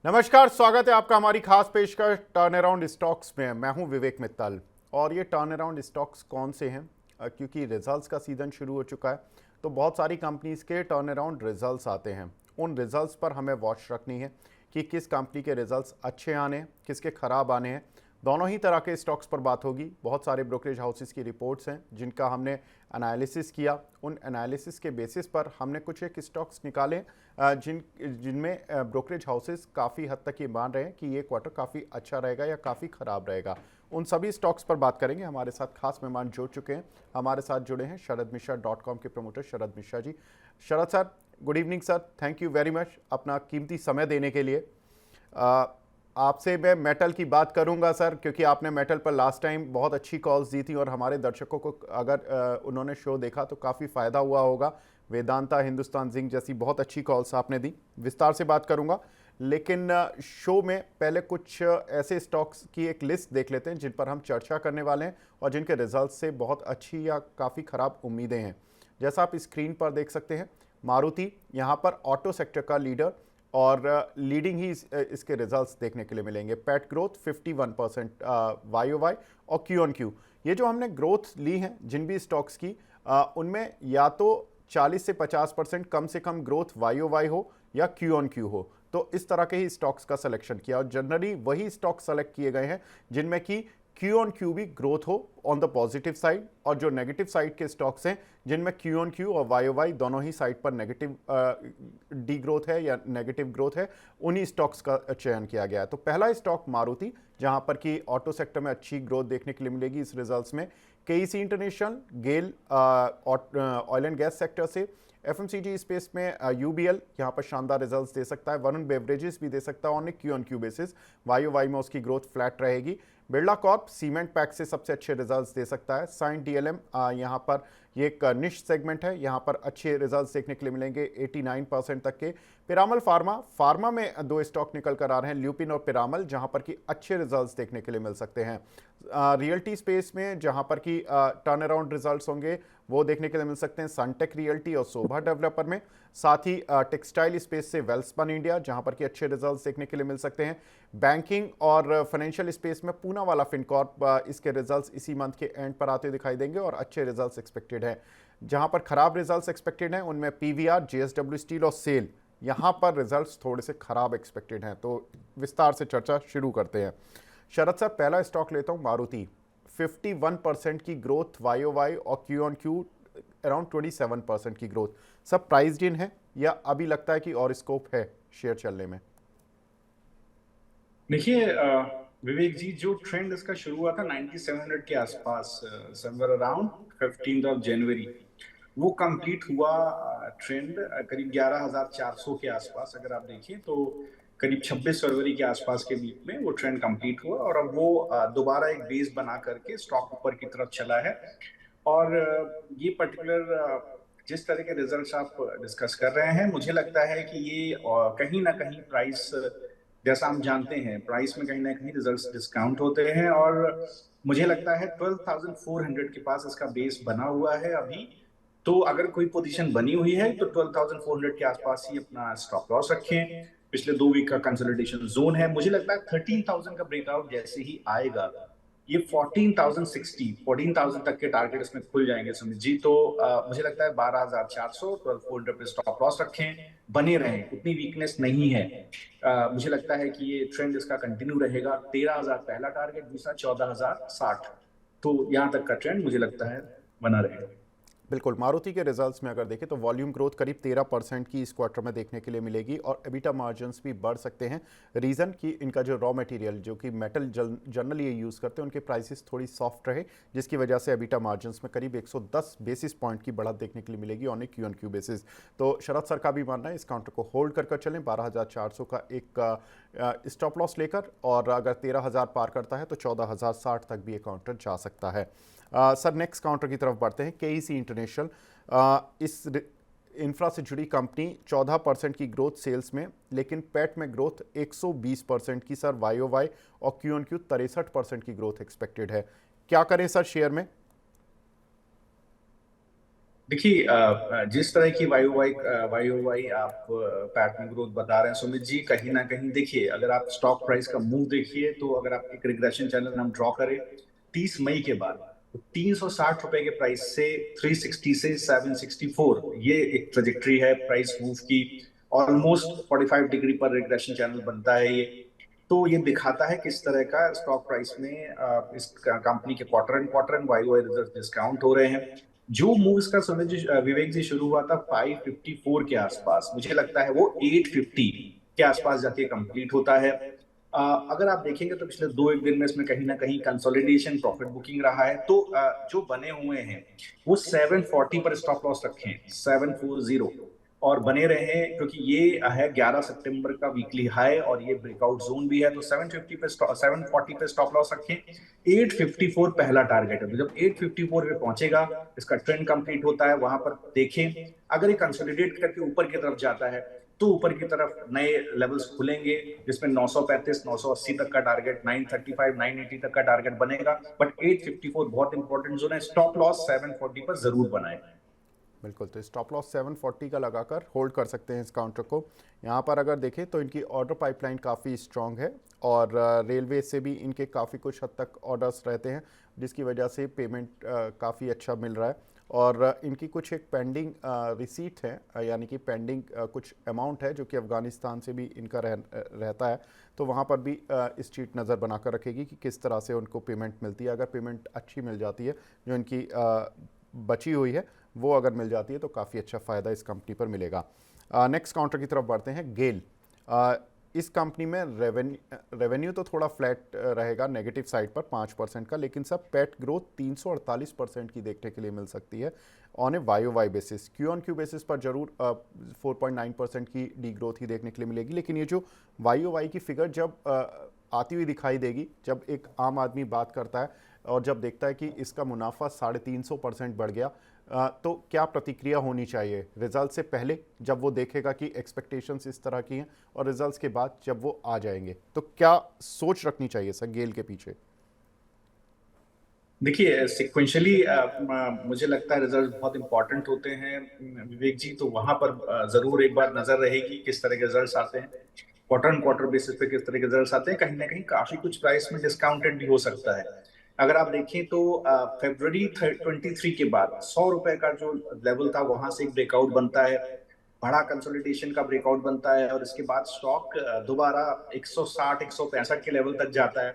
नमस्कार, स्वागत है आपका हमारी खास पेशकश टर्न अराउंड स्टॉक्स में। मैं हूं विवेक मित्तल। और ये टर्न अराउंड स्टॉक्स कौन से हैं? क्योंकि रिजल्ट्स का सीज़न शुरू हो चुका है, तो बहुत सारी कंपनीज के टर्न अराउंड रिजल्ट्स आते हैं। उन रिजल्ट्स पर हमें वॉच रखनी है कि किस कंपनी के रिजल्ट्स अच्छे आने हैं, किसके ख़राब आने हैं। दोनों ही तरह के स्टॉक्स पर बात होगी। बहुत सारे ब्रोकरेज हाउसेस की रिपोर्ट्स हैं जिनका हमने एनालिसिस किया। उन एनालिसिस के बेसिस पर हमने कुछ एक स्टॉक्स निकाले जिनमें ब्रोकरेज हाउसेस काफ़ी हद तक ये मान रहे हैं कि ये क्वार्टर काफ़ी अच्छा रहेगा या काफ़ी ख़राब रहेगा। उन सभी स्टॉक्स पर बात करेंगे। हमारे साथ खास मेहमान जुड़ चुके हैं। हमारे साथ जुड़े हैं sharadmishra.com के promoter Sharad Mishra ji. Sharad sir, good evening sir. Thank you very much अपना कीमती समय देने के लिए। आपसे मैं मेटल की बात करूंगा सर, क्योंकि आपने मेटल पर लास्ट टाइम बहुत अच्छी कॉल्स दी थी और हमारे दर्शकों को अगर उन्होंने शो देखा तो काफ़ी फ़ायदा हुआ होगा। वेदांता, हिंदुस्तान जिंक जैसी बहुत अच्छी कॉल्स आपने दी। विस्तार से बात करूंगा, लेकिन शो में पहले कुछ ऐसे स्टॉक्स की एक लिस्ट देख लेते हैं जिन पर हम चर्चा करने वाले हैं और जिनके रिजल्ट से बहुत अच्छी या काफ़ी ख़राब उम्मीदें हैं। जैसा आप स्क्रीन पर देख सकते हैं, मारुति यहाँ पर ऑटो सेक्टर का लीडर और लीडिंग ही इसके रिजल्ट्स देखने के लिए मिलेंगे। पैट ग्रोथ 51% YOY और क्यू ऑन क्यू। ये जो हमने ग्रोथ ली है जिन भी स्टॉक्स की, उनमें या तो 40 से 50% कम से कम ग्रोथ YOY हो या क्यू ऑन क्यू हो। तो इस तरह के ही स्टॉक्स का सिलेक्शन किया और जनरली वही स्टॉक सेलेक्ट किए गए हैं जिनमें कि क्यू ऑन क्यू भी ग्रोथ हो ऑन द पॉजिटिव साइड, और जो नेगेटिव साइड के स्टॉक्स हैं जिनमें क्यू ऑन क्यू और YOY दोनों ही साइड पर नेगेटिव डी ग्रोथ है या नेगेटिव ग्रोथ है, उन्हीं स्टॉक्स का चयन किया गया है। तो पहला स्टॉक मारुति, जहां पर कि ऑटो सेक्टर में अच्छी ग्रोथ देखने के लिए मिलेगी इस रिजल्ट्स में। KEC international, GAIL oil and gas sector से, एफएमसीजी स्पेस में यूबीएल यहाँ पर शानदार रिजल्ट्स दे सकता है। वरुण बेवरेजेस भी दे सकता है on A Q on Q basis. YOY में उसकी ग्रोथ फ्लैट रहेगी। बिरला कॉर्प सीमेंट पैक से सबसे अच्छे रिजल्ट्स दे सकता है। साइन डीएलएम यहाँ पर ये एक निश सेगमेंट है, यहाँ पर अच्छे रिजल्ट्स देखने के लिए मिलेंगे 89% तक के। पिरामल फार्मा में दो स्टॉक निकल कर आ रहे हैं, ल्यूपिन और पिरामल, जहाँ पर कि अच्छे रिजल्ट्स देखने के लिए मिल सकते हैं। रियल्टी स्पेस में जहाँ पर कि टर्न अराउंड रिजल्ट्स होंगे वो देखने के लिए मिल सकते हैं सनटेक रियल्टी और शोभा डेवलपर में। साथ ही टेक्सटाइल स्पेस से वेल्सपन इंडिया, जहां पर कि अच्छे रिजल्ट्स देखने के लिए मिल सकते हैं। बैंकिंग और फाइनेंशियल स्पेस में पूना वाला फिनकॉर्प, इसके रिजल्ट्स इसी मंथ के एंड पर आते दिखाई देंगे और अच्छे रिजल्ट्स एक्सपेक्टेड हैं। जहां पर खराब रिजल्ट्स एक्सपेक्टेड हैं उनमें पीवीआर, JSW स्टील और सेल, यहाँ पर रिजल्ट्स थोड़े से खराब एक्सपेक्टेड हैं। तो विस्तार से चर्चा शुरू करते हैं। शरद साहब, पहला स्टॉक लेता हूँ मारुति। 51% की ग्रोथ YOY और क्यू ऑन क्यू अराउंड 27% की ग्रोथ। सब प्राइस्ड इन है या अभी लगता है कि और स्कोप है शेयर चलने में? देखिए विवेक जी, जो ट्रेंड इसका शुरू हुआ था 9700 के आसपास, समवेयर अराउंड 15 ऑफ जनवरी, वो कंप्लीट हुआ। ट्रेंड करीब 11400 के आसपास अगर आप देखें तो करीब 26 फरवरी के आसपास के बीच में वो ट्रेंड कंप्लीट हुआ और अब वो दोबारा एक बेस बना करके स्टॉक ऊपर की तरफ चला है। और ये पर्टिकुलर जिस तरह के रिजल्ट्स आप डिस्कस कर रहे हैं, मुझे लगता है कि ये कहीं ना कहीं प्राइस, जैसा हम जानते हैं प्राइस में कहीं ना कहीं रिजल्ट्स डिस्काउंट होते हैं, और मुझे लगता है 12,400 के पास इसका बेस बना हुआ है अभी। तो अगर कोई पोजीशन बनी हुई है तो 12,400 के आसपास ही अपना स्टॉप लॉस रखें। पिछले 2 वीक का कंसोलिडेशन जोन है, मुझे लगता है 13,000 का ब्रेकआउट जैसे ही आएगा, ये 14,060 तक के टारगेट इसमें खुल जाएंगे सुमित जी। तो मुझे लगता है 12,400 12,400 पे स्टॉप लॉस रखें, बने रहें, उतनी वीकनेस नहीं है। मुझे लगता है कि ये ट्रेंड इसका कंटिन्यू रहेगा। 13,000 पहला टारगेट, दूसरा 14,060, तो यहाँ तक का ट्रेंड मुझे लगता है बना रहेगा। बिल्कुल, मारुति के रिजल्ट्स में अगर देखें तो वॉल्यूम ग्रोथ करीब 13% की इस क्वार्टर में देखने के लिए मिलेगी और एबिटा मार्जिन्स भी बढ़ सकते हैं। रीज़न कि इनका जो रॉ मटेरियल, जो कि मेटल जनरली ये यूज़ करते हैं, उनके प्राइसेस थोड़ी सॉफ्ट रहे, जिसकी वजह से एबिटा मार्जिन्स में करीब 110 बेसिस पॉइंट की बढ़त देखने के लिए मिलेगी on A Q on Q basis. तो शरद सर का भी मानना है इस काउंटर को होल्ड कर चलें 12,400 का एक स्टॉप लॉस लेकर, और अगर 13,000 पार करता है तो 14,060 तक भी ये काउंटर जा सकता है। सर, नेक्स्ट काउंटर की तरफ बढ़ते हैं। केईसी इंटरनेशनल, इस इंफ्रा से जुड़ी कंपनी, 14% की ग्रोथ सेल्स में, लेकिन पैट में ग्रोथ 120% की सर YOY और क्यू ऑन क्यू 63% की ग्रोथ एक्सपेक्टेड है। क्या करें सर शेयर में? देखिए जिस तरह की वाई आप पैटर्न ग्रोथ बता रहे हैं सुमित जी, कहीं ना कहीं देखिए, अगर आप स्टॉक प्राइस का मूव देखिए तो अगर आप एक रिग्रेशन चैनल हम ड्रॉ करें 30 मई के बाद, तो 360 रुपए के प्राइस से 360 से 764, ये एक ट्रेजेक्ट्री है प्राइस मूव की। ऑलमोस्ट 45 डिग्री पर रिग्रेशन चैनल बनता है ये। तो ये दिखाता है किस तरह का स्टॉक प्राइस में इस कंपनी के quarter and Y result discount हो रहे हैं। जो मूव इसका सुमित जी, विवेक जी, शुरू हुआ था 554 के आसपास, मुझे लगता है वो 850 के आसपास जाके कंप्लीट होता है। अगर आप देखेंगे तो पिछले दो एक दिन में इसमें कहीं ना कहीं कंसोलिडेशन प्रॉफिट बुकिंग रहा है। तो जो बने हुए हैं वो 740 पर स्टॉप लॉस रखें, 740, और बने रहे, क्योंकि ये है 11 सितंबर का वीकली हाई और ये ब्रेकआउट जोन भी है। तो 750 पे 740 पे स्टॉप लॉस रखें। 854 पहला टारगेट है, तो जब 854 पे पहुंचेगा, इसका ट्रेंड कंप्लीट होता है, वहां पर देखें। अगर ये कंसोलिडेट करके ऊपर की तरफ जाता है तो ऊपर की तरफ नए लेवल्स खुलेंगे, जिसमें 935 980 तक का टारगेट, 935 980 तक का टारगेट बनेगा। बट 854 बहुत इंपॉर्टेंट जोन है, स्टॉप लॉस 740 पर जरूर बनाए। बिल्कुल, तो स्टॉप लॉस 740 का लगाकर होल्ड कर सकते हैं इस काउंटर को। यहाँ पर अगर देखें तो इनकी ऑर्डर पाइपलाइन काफ़ी स्ट्रॉन्ग है और रेलवे से भी इनके काफ़ी कुछ हद तक ऑर्डर्स रहते हैं, जिसकी वजह से पेमेंट काफ़ी अच्छा मिल रहा है। और इनकी कुछ एक पेंडिंग रिसीट है, यानी कि पेंडिंग कुछ अमाउंट है जो कि अफ़गानिस्तान से भी इनका रहता है। तो वहाँ पर भी इस चीट नज़र बनाकर रखेगी कि किस तरह से उनको पेमेंट मिलती है। अगर पेमेंट अच्छी मिल जाती है, जो इनकी बची हुई है वो अगर मिल जाती है, तो काफ़ी अच्छा फ़ायदा इस कंपनी पर मिलेगा। नेक्स्ट काउंटर की तरफ बढ़ते हैं, गेल। इस कंपनी में रेवेन्यू तो थोड़ा फ्लैट रहेगा, नेगेटिव साइड पर 5% का, लेकिन सब पैट ग्रोथ 348% की देखने के लिए मिल सकती है on a Y basis. Q on Q basis पर जरूर 4.9% की डी ग्रोथ ही देखने के लिए मिलेगी, लेकिन ये जो वाई की फिगर जब आती हुई दिखाई देगी, जब एक आम आदमी बात करता है और जब देखता है कि इसका मुनाफा 350% बढ़ गया, तो क्या प्रतिक्रिया होनी चाहिए रिजल्ट से पहले, जब वो देखेगा कि एक्सपेक्टेशंस इस तरह की हैं, और रिजल्ट्स के बाद जब वो आ जाएंगे, तो क्या सोच रखनी चाहिए सर गेल के पीछे? देखिए सिक्वेंशली मुझे लगता है रिजल्ट बहुत इंपॉर्टेंट होते हैं विवेक जी, तो वहां पर जरूर एक बार नजर रहेगी किस तरह के रिजल्ट्स आते हैं। क्वार्टर एंड क्वार्टर बेसिस पे किस तरह के रिजल्ट्स आते हैं, कहीं ना कहीं काफी कुछ प्राइस में डिस्काउंटेड भी हो सकता है। अगर आप देखें तो फरवरी 23 के बाद 100 रुपए का जो लेवल था वहां से एक ब्रेकआउट बनता है, बड़ा कंसोलिडेशन का ब्रेकआउट बनता है, और इसके बाद स्टॉक दोबारा 160 165 के लेवल तक जाता है।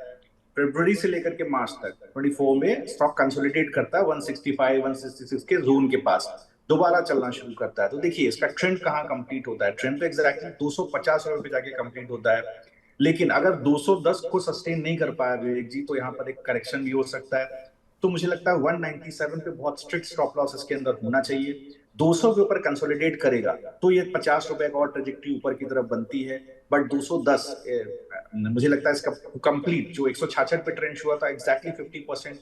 फरवरी से लेकर के मार्च तक 24 में स्टॉक कंसोलिडेट करता है 165 166 के जोन के पास, दोबारा चलना शुरू करता है। तो देखिए इसका ट्रेंड कहाँ कंप्लीट होता है, ट्रेंड तो एग्जैक्टली 250 रुपए पे जाके कंप्लीट होता है। लेकिन अगर 210 को सस्टेन नहीं कर पाया विवेक जी, तो यहाँ पर एक करेक्शन भी हो सकता है। तो मुझे लगता है 197 पे बहुत स्ट्रिक्ट स्टॉप लॉस इसके अंदर होना चाहिए। 200 के ऊपर कंसोलिडेट करेगा तो ये 50 रुपए का और ट्रेजेक्टरी ऊपर की तरफ बनती है। बट 210 मुझे लगता है इसका कंप्लीट जो 166 पे ट्रेंड हुआ था, एग्जैक्टली 50%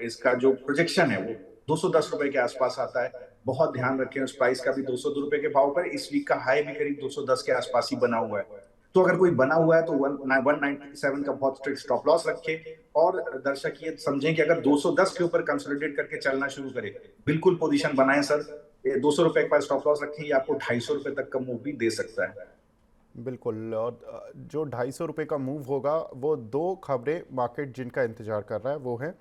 इसका जो प्रोजेक्शन है वो 210 रुपए के आसपास आता है। बहुत ध्यान रखें उस प्राइस का भी, 202 रुपए के भाव पर इस वीक का हाई भी करीब 210 के आसपास ही बना हुआ है। तो अगर कोई बना हुआ है तो 197 का बहुत स्ट्रिक्ट स्टॉप लॉस रखे। और दर्शक ये समझें कि अगर 210 के ऊपर कंसोलिडेट करके चलना शुरू करे, बिल्कुल पोजीशन बनाए सर। 200 रुपए के पास स्टॉप लॉस रखें, ये आपको 250 रुपए तक का मूव भी दे सकता है। बिल्कुल, और जो 250 रुपये का मूव होगा, वो दो खबरें मार्केट जिनका इंतजार कर रहा है वो है,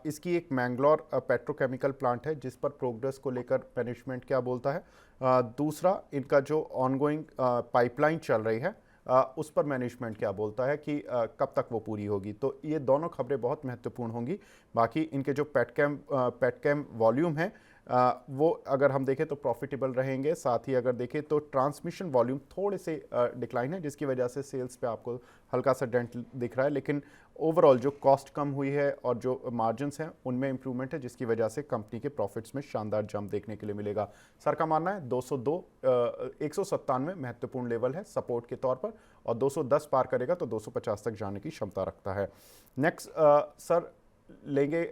इसकी एक मैंगलोर पेट्रोकेमिकल प्लांट है जिस पर प्रोग्रेस को लेकर मैनेजमेंट क्या बोलता है। दूसरा, इनका जो ऑनगोइंग पाइपलाइन चल रही है, उस पर मैनेजमेंट क्या बोलता है कि कब तक वो पूरी होगी। तो ये दोनों खबरें बहुत महत्वपूर्ण होंगी। बाकी इनके जो पेटकेम वॉल्यूम है, वो अगर हम देखें तो प्रॉफिटेबल रहेंगे। साथ ही अगर देखें तो ट्रांसमिशन वॉल्यूम थोड़े से डिक्लाइन है, जिसकी वजह से सेल्स पे आपको हल्का सा डेंट दिख रहा है, लेकिन ओवरऑल जो कॉस्ट कम हुई है और जो मार्जिन्स हैं उनमें इंप्रूवमेंट है, जिसकी वजह से कंपनी के प्रॉफिट्स में शानदार जंप देखने के लिए मिलेगा। सर का मानना है 202 197 महत्वपूर्ण लेवल है सपोर्ट के तौर पर, और 210 पार करेगा तो 250 तक जाने की क्षमता रखता है। नेक्स्ट सर लेंगे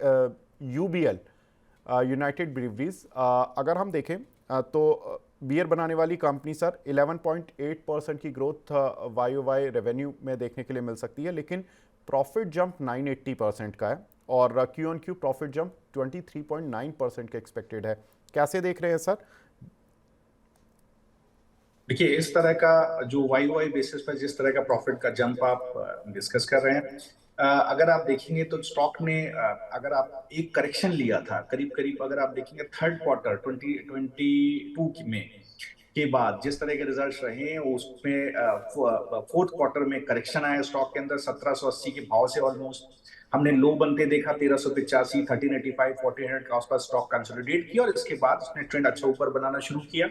यूबीएल, यूनाइटेड ब्रीवरीज। अगर हम देखें तो बियर बनाने वाली कंपनी सर 11.8% की ग्रोथ वाई रेवेन्यू में देखने के लिए मिल सकती है, लेकिन प्रॉफिट जंप 980% का है। और Q on Q profit jump 23.9% के एक्सपेक्टेड है। कैसे देख रहे हैं सर? देखिए, इस तरह का जो वाई वाई बेसिस पर जिस तरह का प्रॉफिट का जंप आप डिस्कस कर रहे हैं, अगर आप देखेंगे तो स्टॉक ने अगर आप एक करेक्शन लिया था करीब करीब, अगर आप देखेंगे थर्ड क्वार्टर 2022 में के बाद जिस तरह के रिजल्ट्स रहे हैं उसमें फोर्थ क्वार्टर में करेक्शन आया स्टॉक के अंदर 1780 के भाव से। ऑलमोस्ट हमने लो बनते देखा 1385, 1385, 1400 के आसपास स्टॉक कंसोलिडेट किया और इसके बाद उसने ट्रेंड अच्छा ऊपर बनाना शुरू किया।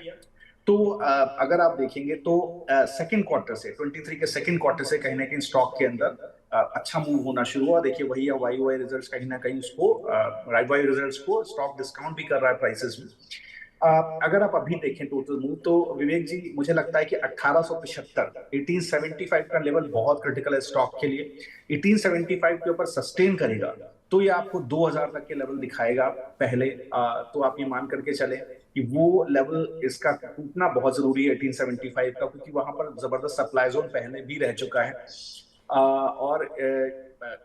तो अगर आप देखेंगे तो सेकंड क्वार्टर से 23 के सेकंड क्वार्टर से कहीं ना कहीं स्टॉक के अंदर अच्छा मूव होना शुरू हुआ। देखिए वही है वाई वाई रिजल्ट्स, कहीं ना कहीं उसको वाई वाई रिजल्ट्स को स्टॉक डिस्काउंट भी कर रहा है प्राइसेस में। अगर आप अभी देखें टोटल मूव तो विवेक जी मुझे लगता है कि 1875 1875 का लेवल बहुत क्रिटिकल है स्टॉक के लिए। 1875 के ऊपर सस्टेन करेगा तो ये आपको 2000 तक के लेवल दिखाएगा पहले। तो आप ये मान करके चले कि वो लेवल इसका टूटना बहुत जरूरी है 1875 का, क्योंकि वहां पर जबरदस्त सप्लाई जोन पहले भी रह चुका है। और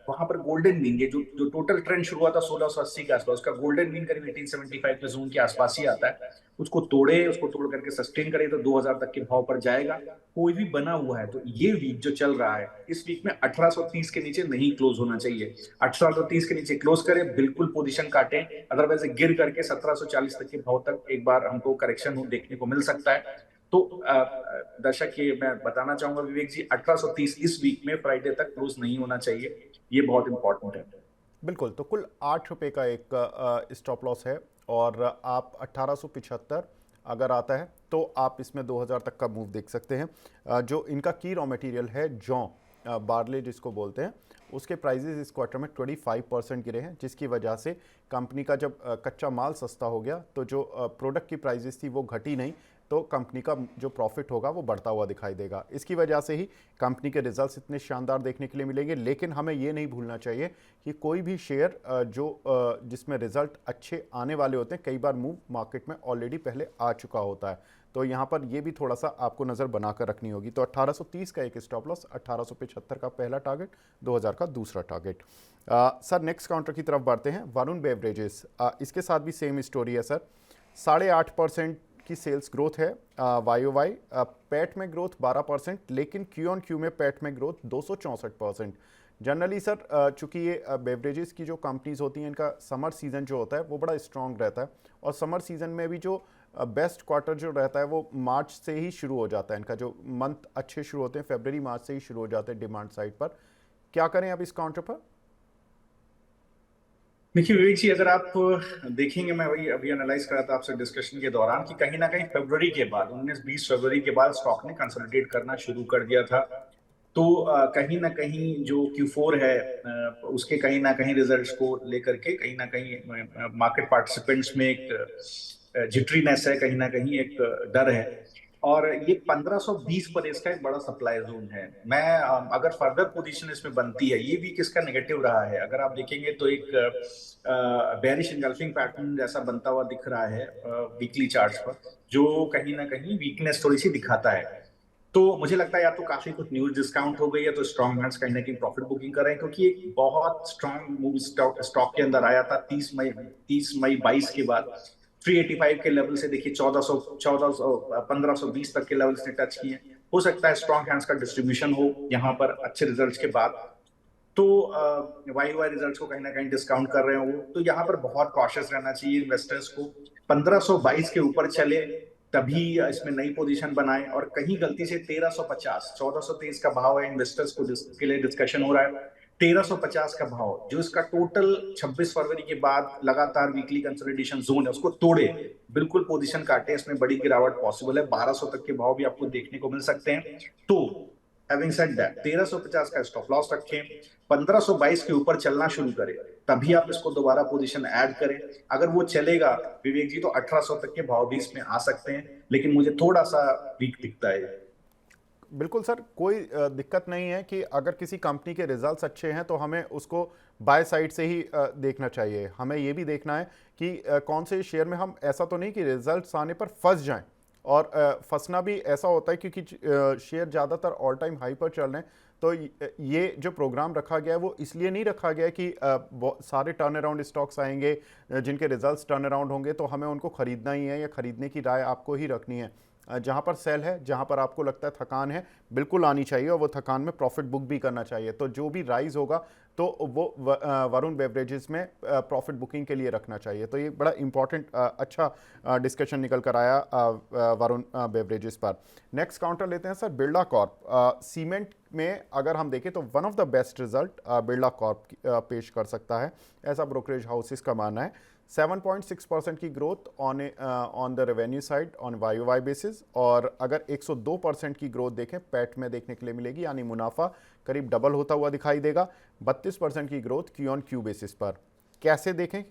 वहां पर गोल्डन मीन, ये जो टोटल ट्रेंड शुरू हुआ था 1680 के आसपास, उसका गोल्डन मीन करीब 1875 के जोन के आसपास ही आता है। उसको तोड़ करके सस्टेन करे तो 2000 तक के भाव पर जाएगा। कोई भी बना हुआ है तो ये वीक जो चल रहा है इस वीक में 1830 के नीचे नहीं क्लोज होना चाहिए। 1830 के नीचे क्लोज करे, बिल्कुल पोजीशन काटे, अदरवाइज गिर करके 1740 तक के भाव तक एक बार हमको करेक्शन देखने को मिल सकता है। तो दर्शक ये मैं बताना चाहूंगा विवेक जी, 1830 इस वीक में फ्राइडे तक क्लोज नहीं होना चाहिए, ये बहुत इंपॉर्टेंट है। बिल्कुल, तो कुल 8 रुपये का एक स्टॉप लॉस है और आप 1875 अगर आता है तो आप इसमें 2000 तक का मूव देख सकते हैं। जो इनका की रॉ मटेरियल है जौ, बार्ले जिसको बोलते हैं, उसके प्राइजेस इस क्वार्टर में 25% गिरे हैं, जिसकी वजह से कंपनी का जब कच्चा माल सस्ता हो गया तो जो प्रोडक्ट की प्राइजेस थी वो घटी नहीं, तो कंपनी का जो प्रॉफिट होगा वो बढ़ता हुआ दिखाई देगा। इसकी वजह से ही कंपनी के रिजल्ट्स इतने शानदार देखने के लिए मिलेंगे। लेकिन हमें ये नहीं भूलना चाहिए कि कोई भी शेयर जिसमें रिजल्ट अच्छे आने वाले होते हैं, कई बार मूव मार्केट में ऑलरेडी पहले आ चुका होता है, तो यहाँ पर ये भी थोड़ा सा आपको नज़र बनाकर रखनी होगी। तो 1830 का एक स्टॉप लॉस, 1875 का पहला टारगेट, 2000 का दूसरा टारगेट। सर नेक्स्ट काउंटर की तरफ बढ़ते हैं, वरुण बेवरेजेस। इसके साथ भी सेम स्टोरी है सर, 8.5% की सेल्स ग्रोथ है वाई ओ वाई, पैट में ग्रोथ 12%, लेकिन क्यू ऑन क्यू में पैट में ग्रोथ 264%। जनरली सर चूंकि ये बेवरेजेस की जो कंपनीज होती हैं इनका समर सीज़न जो होता है वो बड़ा स्ट्रॉन्ग रहता है, और समर सीज़न में भी जो बेस्ट क्वार्टर जो रहता है वो मार्च से ही शुरू हो जाता है। इनका जो मंथ अच्छे शुरू होते हैं फरवरी मार्च से ही शुरू हो जाते हैं डिमांड साइड पर। क्या करें अब इस काउंटर पर? देखिए विवेक जी, अगर आप देखेंगे, मैं वही अभी एनालाइज कर रहा था आपसे डिस्कशन के दौरान कि कहीं ना कहीं फरवरी के बाद 19-20 फरवरी के बाद स्टॉक ने कंसोलिडेट करना शुरू कर दिया था। तो कहीं ना कहीं जो Q4 है उसके कहीं ना कहीं रिजल्ट्स को लेकर के कहीं ना कहीं मार्केट पार्टिसिपेंट्स में एक जिटरीनेस है, कहीं ना कहीं एक डर है। और ये 1520 पर इसका एक बड़ा सप्लाई जोन है। मैं अगर फर्दर पोजीशन इसमें बनती है, ये वीक इसका नेगेटिव रहा है, अगर आप देखेंगे तो एक बेरिश इंगल्फिंग पैटर्न जैसा बनता हुआ दिख रहा है वीकली चार्ट्स पर, जो कहीं ना कहीं वीकनेस थोड़ी सी दिखाता है। तो मुझे लगता है या तो काफी कुछ न्यूज डिस्काउंट हो गई है तो स्ट्रॉन्ग हैंड्स कहीं ना कहीं प्रॉफिट बुकिंग कर रहे हैं, क्योंकि एक बहुत स्ट्रॉन्ग मूव स्टॉक के अंदर आया था 30 मई 22 के बाद 385 के लेवल से देखिए 1520 तक के लेवल से टच किए। हो सकता है स्ट्रॉन्ग हैंड्स का डिस्ट्रीब्यूशन हो यहाँ पर अच्छे रिजल्ट्स के बाद, तो वाई वाई रिजल्ट्स को कहीं ना कहीं डिस्काउंट कर रहे हो, तो यहाँ पर बहुत कॉशियस रहना चाहिए इन्वेस्टर्स को। 1522 के ऊपर चले तभी इसमें नई पोजीशन बनाए, और कहीं गलती से 1350, 1423 का भाव है, इन्वेस्टर्स को के लिए डिस्कशन हो रहा है 1350 का भाव, जो इसका टोटल 26 फरवरी के बाद लगातार वीकली कंसोलिडेशन जोन है, उसको तोड़े, बिल्कुल पोजीशन काटे, इसमें बड़ी गिरावट पॉसिबल है, 1200 तक के भाव भी आपको देखने को मिल सकते हैं। तो हैविंग सेड दैट 1350 का स्टॉप लॉस रखें, 1522 के ऊपर चलना शुरू करें तभी आप इसको दोबारा पोजीशन ऐड करें। अगर वो चलेगा विवेक जी तो 1800 तक के भाव भी इसमें आ सकते हैं, लेकिन मुझे थोड़ा सा वीक दिखता है। बिल्कुल सर, कोई दिक्कत नहीं है कि अगर किसी कंपनी के रिजल्ट्स अच्छे हैं तो हमें उसको बाय साइड से ही देखना चाहिए। हमें ये भी देखना है कि कौन से शेयर में हम, ऐसा तो नहीं कि रिजल्ट्स आने पर फंस जाएं और फंसना भी ऐसा होता है क्योंकि शेयर ज़्यादातर ऑल टाइम हाई पर चल रहे हैं। तो ये जो प्रोग्राम रखा गया है वो इसलिए नहीं रखा गया है कि सारे टर्न अराउंड स्टॉक्स आएंगे जिनके रिजल्ट्स टर्न अराउंड होंगे तो हमें उनको खरीदना ही है या खरीदने की राय आपको ही रखनी है। जहाँ पर सेल है, जहाँ पर आपको लगता है थकान है, बिल्कुल आनी चाहिए और वो थकान में प्रॉफिट बुक भी करना चाहिए। तो जो भी राइज होगा तो वो वरुण बेवरेजेस में प्रॉफिट बुकिंग के लिए रखना चाहिए। तो ये बड़ा इंपॉर्टेंट अच्छा डिस्कशन निकल कर आया वरुण बेवरेजेस पर। नेक्स्ट काउंटर लेते हैं सर, बिरला कॉर्प। सीमेंट में अगर हम देखें तो one of the best result Birla Corp पेश कर सकता है, ऐसा ब्रोकरेज हाउसेस का मानना है। 7.6% की growth on the revenue side on Y basis, और अगर 102% की ग्रोथ देखें पैट में देखने के लिए मिलेगी, यानी मुनाफा करीब डबल होता हुआ दिखाई देगा। 32% की growth Q on Q basis पर। कैसे देखें?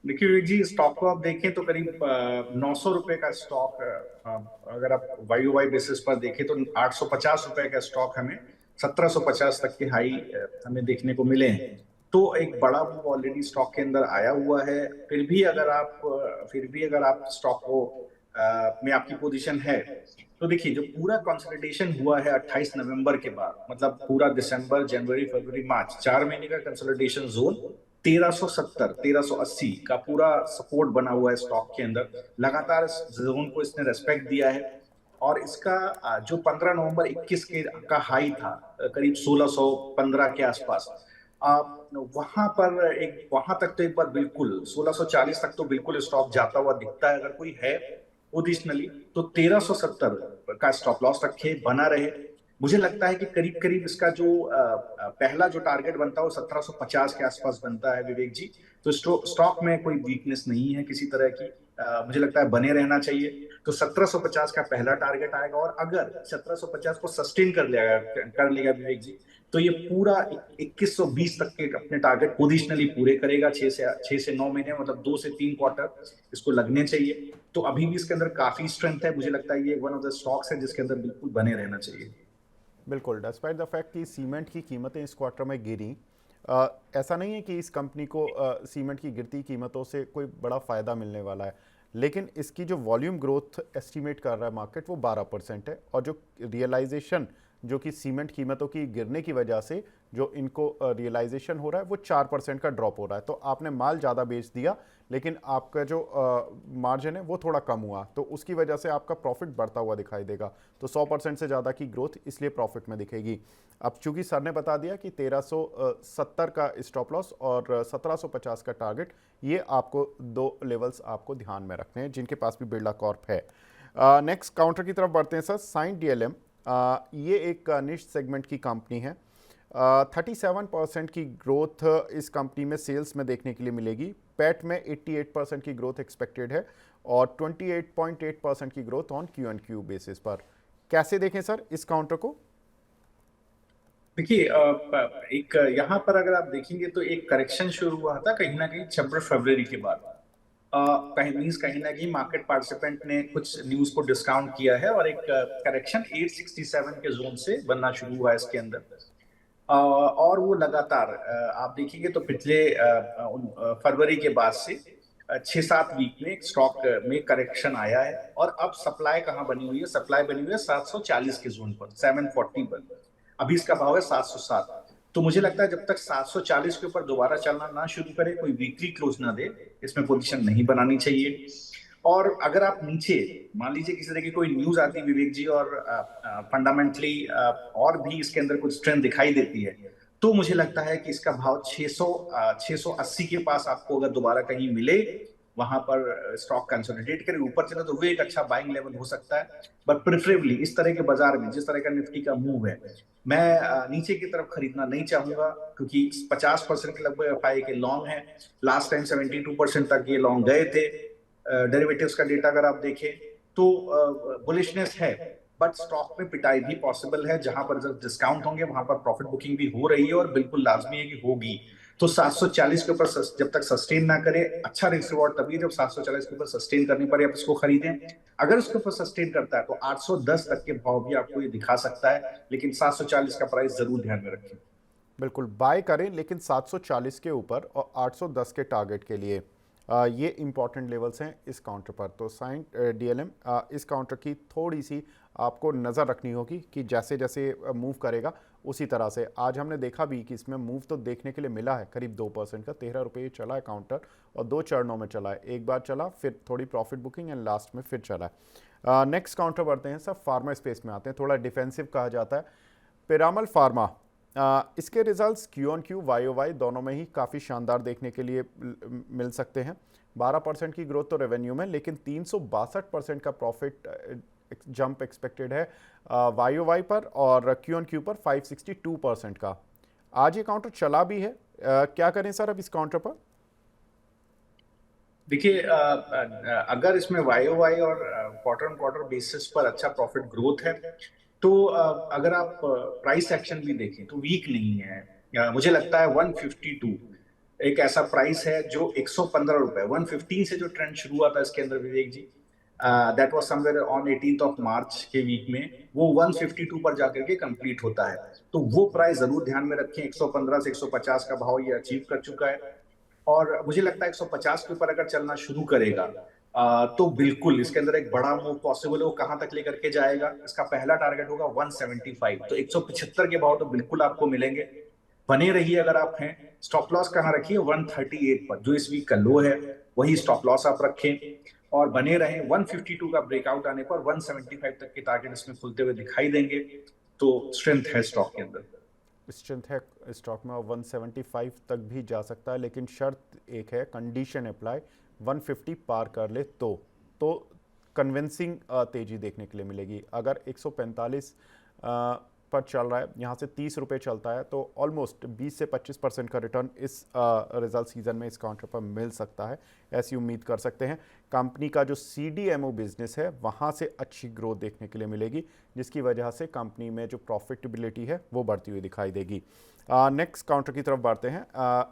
देखिए विवेक जी, स्टॉक को आप देखें तो करीब 900 रुपए का स्टॉक, अगर आप वाई वाई बेसिस पर देखें तो 850 रुपए का स्टॉक हमें 1750 तक के हाई हमें देखने को मिले हैं। तो एक बड़ा मूव ऑलरेडी स्टॉक के अंदर आया हुआ है। फिर भी अगर आप स्टॉक को में आपकी पोजीशन है तो देखिए, जो पूरा कंसोलिडेशन हुआ है 28 नवंबर के बाद, मतलब पूरा दिसंबर, जनवरी, फरवरी, मार्च, 4 महीने का कंसोलिडेशन जोन 1370 1380 का पूरा सपोर्ट बना हुआ है स्टॉक के अंदर। लगातार इस जोन को इसने रेस्पेक्ट दिया है और इसका जो 15 नवंबर 21 का हाई था करीब 1615 के आसपास, वहां तक तो एक बार बिल्कुल 1640 तक तो बिल्कुल स्टॉक जाता हुआ दिखता है। अगर कोई है पोजिशनली तो 1370 का स्टॉप लॉस रखे, बना रहे। मुझे लगता है कि करीब करीब इसका जो पहला जो टारगेट बनता है वो 1750 के आसपास बनता है विवेक जी। तो स्टॉक में कोई वीकनेस नहीं है किसी तरह की। मुझे लगता है बने रहना चाहिए। तो 1750 का पहला टारगेट आएगा और अगर 1750 को सस्टेन कर लेगा विवेक जी, तो ये पूरा 2120 तक के अपने टारगेट पोजिशनली पूरे करेगा। 6 से 9 महीने, मतलब 2 से 3 क्वार्टर इसको लगने चाहिए। तो अभी भी इसके अंदर काफी स्ट्रेंथ है। मुझे लगता है ये वन ऑफ द स्टॉक्स है जिसके अंदर बिल्कुल बने रहना चाहिए। बिल्कुल, डिस्पाइट द फैक्ट कि सीमेंट की कीमतें इस क्वार्टर में गिरी, ऐसा नहीं है कि इस कंपनी को सीमेंट की गिरती कीमतों से कोई बड़ा फ़ायदा मिलने वाला है, लेकिन इसकी जो वॉल्यूम ग्रोथ एस्टीमेट कर रहा है मार्केट वो 12% है, और जो रियलाइजेशन जो कि सीमेंट कीमतों की गिरने की वजह से जो इनको रियलाइजेशन हो रहा है वो 4% का ड्रॉप हो रहा है। तो आपने माल ज़्यादा बेच दिया लेकिन आपका जो मार्जिन है वो थोड़ा कम हुआ, तो उसकी वजह से आपका प्रॉफिट बढ़ता हुआ दिखाई देगा। तो 100% से ज़्यादा की ग्रोथ इसलिए प्रॉफिट में दिखेगी। अब चूंकि सर ने बता दिया कि 1370 का स्टॉप लॉस और 1750 का टारगेट, ये आपको दो लेवल्स आपको ध्यान में रखने हैं जिनके पास भी बिरला कॉर्प है। नेक्स्ट काउंटर की तरफ बढ़ते हैं सर, साइंट डीएलएम। ये एक निश सेगमेंट की कंपनी है। 37% की ग्रोथ इस कंपनी में सेल्स में देखने के लिए मिलेगी। पैट में 88% की ग्रोथ एक्सपेक्टेड है और 28.8% की growth on Q and Q basis पर। कैसे देखें सर इस काउंटर को? देखिए, एक यहाँ पर अगर आप देखेंगे तो एक करेक्शन शुरू हुआ था कहीं ना कहीं 26 फरवरी के बाद। कहीं ना कहीं मार्केट पार्टिसिपेंट ने कुछ न्यूज को डिस्काउंट किया है और एक करेक्शन 867 के जोन से बनना शुरू हुआ है इसके अंदर। और वो लगातार आप देखेंगे तो पिछले फरवरी के बाद से 6-7 वीक में स्टॉक में करेक्शन आया है और अब सप्लाई कहाँ बनी हुई है? सप्लाई बनी हुई है 740 के जोन पर, 740 पर। अभी इसका भाव है 707। तो मुझे लगता है जब तक 740 के ऊपर दोबारा चलना ना शुरू करे, कोई वीकली क्लोज ना दे, इसमें पोजीशन नहीं बनानी चाहिए। और अगर आप नीचे मान लीजिए किसी तरह की कोई न्यूज आती है विवेक जी और फंडामेंटली और भी इसके अंदर कुछ स्ट्रेंथ दिखाई देती है, तो मुझे लगता है कि इसका भाव 680 के पास आपको अगर दोबारा कहीं मिले, वहां पर स्टॉक कंसोलिडेट करे, ऊपर चले, तो वो एक अच्छा बाइंग लेवल हो सकता है। बट प्रेफरेबली इस तरह के बाजार में जिस तरह का निफ्टी का मूव है, मैं नीचे की तरफ खरीदना नहीं चाहूंगा, क्योंकि 50% के लगभग एफआई के लॉन्ग है। लास्ट टाइम 72% तक ये लॉन्ग गए थे। डेरिवेटिव्स का डेटा अगर आप देखें तो बुलिशनेस है, बट स्टॉक में पिटाई भी पॉसिबल है। जहां पर जब डिस्काउंट होंगे वहां पर प्रॉफिट बुकिंग भी हो रही है और बिल्कुल लाजमी है कि होगी। तो 740 के ऊपर जब तक सस्टेन ना करे, अच्छा रिस्क रिवॉर्ड तभी जब 740 के ऊपर सस्टेन करने पर आप इसको खरीदें। अगर उसके ऊपर सस्टेन करता है तो 810 तक के भाव भी आपको ये दिखा सकता है, लेकिन 740 का प्राइस जरूर ध्यान में रखें। बिल्कुल बाय करें, लेकिन 740 के ऊपर और 810 के टारगेट के लिए। ये इंपॉर्टेंट लेवल्स हैं इस काउंटर पर। तो साइंट डीएलएम इस काउंटर की थोड़ी सी आपको नज़र रखनी होगी कि जैसे जैसे मूव करेगा उसी तरह से। आज हमने देखा भी कि इसमें मूव तो देखने के लिए मिला है करीब 2% का, 13 रुपये चला है काउंटर और 2 चरणों में चला है। एक बार चला, फिर थोड़ी प्रॉफिट बुकिंग एंड लास्ट में फिर चला है। नेक्स्ट काउंटर बढ़ते हैं, सब फार्मा स्पेस में आते हैं, थोड़ा डिफेंसिव कहा जाता है। पिरामल फार्मा, इसके results Q on Q Y O Y दोनों में ही काफ़ी शानदार देखने के लिए मिल सकते हैं। 12% की ग्रोथ तो रेवेन्यू में, लेकिन 362% का प्रॉफिट जंप एक्सपेक्टेड है वाई ओ वाई पर, और क्यू ऑन क्यू पर 562% का। आज ये काउंटर चला भी है, क्या करें सर अब इस काउंटर पर? देखिए, अगर इसमें वाई वाई और क्वार्टर ऑन क्वार्टर बेसिस पर अच्छा प्रॉफिट ग्रोथ है तो अगर आप प्राइस एक्शन भी देखें तो वीक नहीं है। मुझे लगता है 152 एक ऐसा प्राइस है जो 115 रुपए, 115 से जो ट्रेंड शुरू हुआ था इसके अंदर Vivek ji, that was somewhere on 18th of March के वीक में, वो 152 पर जाकर के कंप्लीट होता है। तो वो प्राइस जरूर ध्यान में रखें। 115 से 150 का भाव ये अचीव कर चुका है और मुझे लगता है 150 के ऊपर अगर चलना शुरू करेगा तो बिल्कुल इसके अंदर एक बड़ा मूव पॉसिबल है। वो कहां तक लेकर के जाएगा, इसका पहला टारगेट होगा 175, तो 175 के भाव तो बिल्कुल आपको मिलेंगे। बने रहिए अगर आप हैं। स्टॉप लॉस कहां रखिए, 138 पर, जो इस वीक का लो है वही स्टॉप लॉस आप रखें और बने रहें। 152 का ब्रेकआउट आने पर 175 तक के टारगेट इसमें खुलते हुए दिखाई देंगे। तो स्ट्रेंथ है स्टॉक के अंदर। स्ट्रेंथ है स्टॉक में और 175 तक भी जा सकता है, लेकिन शर्त एक है, कंडीशन अप्लाई, 150 पार कर ले तो कन्विंसिंग तेजी देखने के लिए मिलेगी। अगर 145 पर चल रहा है, यहाँ से 30 रुपये चलता है, तो ऑलमोस्ट 20 से 25% का रिटर्न इस रिजल्ट सीजन में इस काउंटर पर मिल सकता है, ऐसी उम्मीद कर सकते हैं। कंपनी का जो सीडीएमओ बिजनेस है वहाँ से अच्छी ग्रोथ देखने के लिए मिलेगी, जिसकी वजह से कंपनी में जो प्रॉफिटेबिलिटी है वो बढ़ती हुई दिखाई देगी। नेक्स्ट काउंटर की तरफ बढ़ते हैं।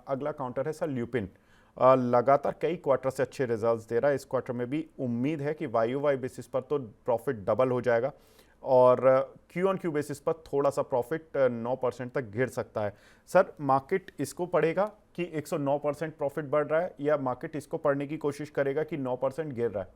अगला काउंटर है सर ल्यूपिन। लगातार कई क्वार्टर से अच्छे रिजल्ट्स दे रहा है। इस क्वार्टर में भी उम्मीद है कि वाई ओ वाई बेसिस पर तो प्रॉफिट डबल हो जाएगा और क्यू ऑन क्यू बेसिस पर थोड़ा सा प्रॉफिट 9% तक गिर सकता है। सर मार्केट इसको पढ़ेगा कि 109% प्रॉफिट बढ़ रहा है, या मार्केट इसको पढ़ने की कोशिश करेगा कि 9% गिर रहा है?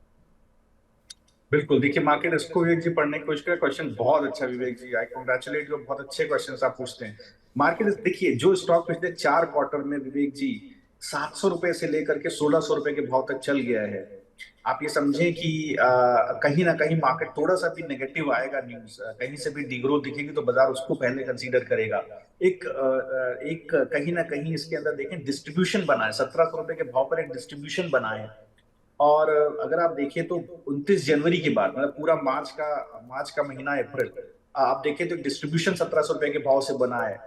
बिल्कुल, देखिए मार्केट इसको विवेक जी पढ़ने की कोशिश करे। क्वेश्चन बहुत अच्छा विवेक जी, आई कांग्रेचुलेट यू, बहुत अच्छे क्वेश्चन आप पूछते हैं। मार्केट देखिए, जो स्टॉक पिछले 4 क्वार्टर में विवेक जी 700 रुपए से लेकर के 1600 रुपए के भाव तक चल गया है। आप ये समझें कि कहीं ना कहीं मार्केट थोड़ा सा भी नेगेटिव आएगा, न्यूज कहीं से भी डिग्रोथ दिखेगी तो बाजार उसको पहले कंसीडर करेगा। एक कहीं ना कहीं इसके अंदर देखें डिस्ट्रीब्यूशन बना है, 1700 रुपए के भाव पर एक डिस्ट्रीब्यूशन बना है। और अगर आप देखें तो 29 जनवरी के बाद, मतलब पूरा मार्च का महीना, अप्रैल, आप देखें तो डिस्ट्रीब्यूशन 1700 रुपए के भाव से बना है।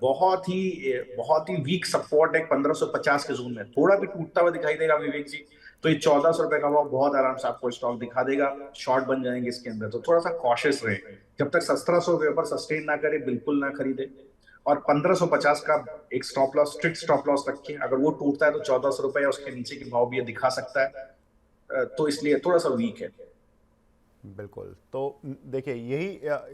बहुत ही वीक सपोर्ट है 1550 के जोन में, थोड़ा भी टूटता हुआ दिखाई देगा विवेक जी तो ये 1400 रुपए का भाव बहुत आराम से आपको स्टॉक दिखा देगा। शॉर्ट बन जाएंगे इसके अंदर, तो थोड़ा सा कॉशियस रहे। जब तक 1700 रुपए पर सस्टेन ना करे बिल्कुल ना खरीदे। और 1550 का एक stop loss, strict stop loss रखें। अगर वो टूटता है तो 1400 रुपए या उसके नीचे के भाव भी ये दिखा सकता है। तो इसलिए थोड़ा सा वीक है। बिल्कुल। तो देखिए यही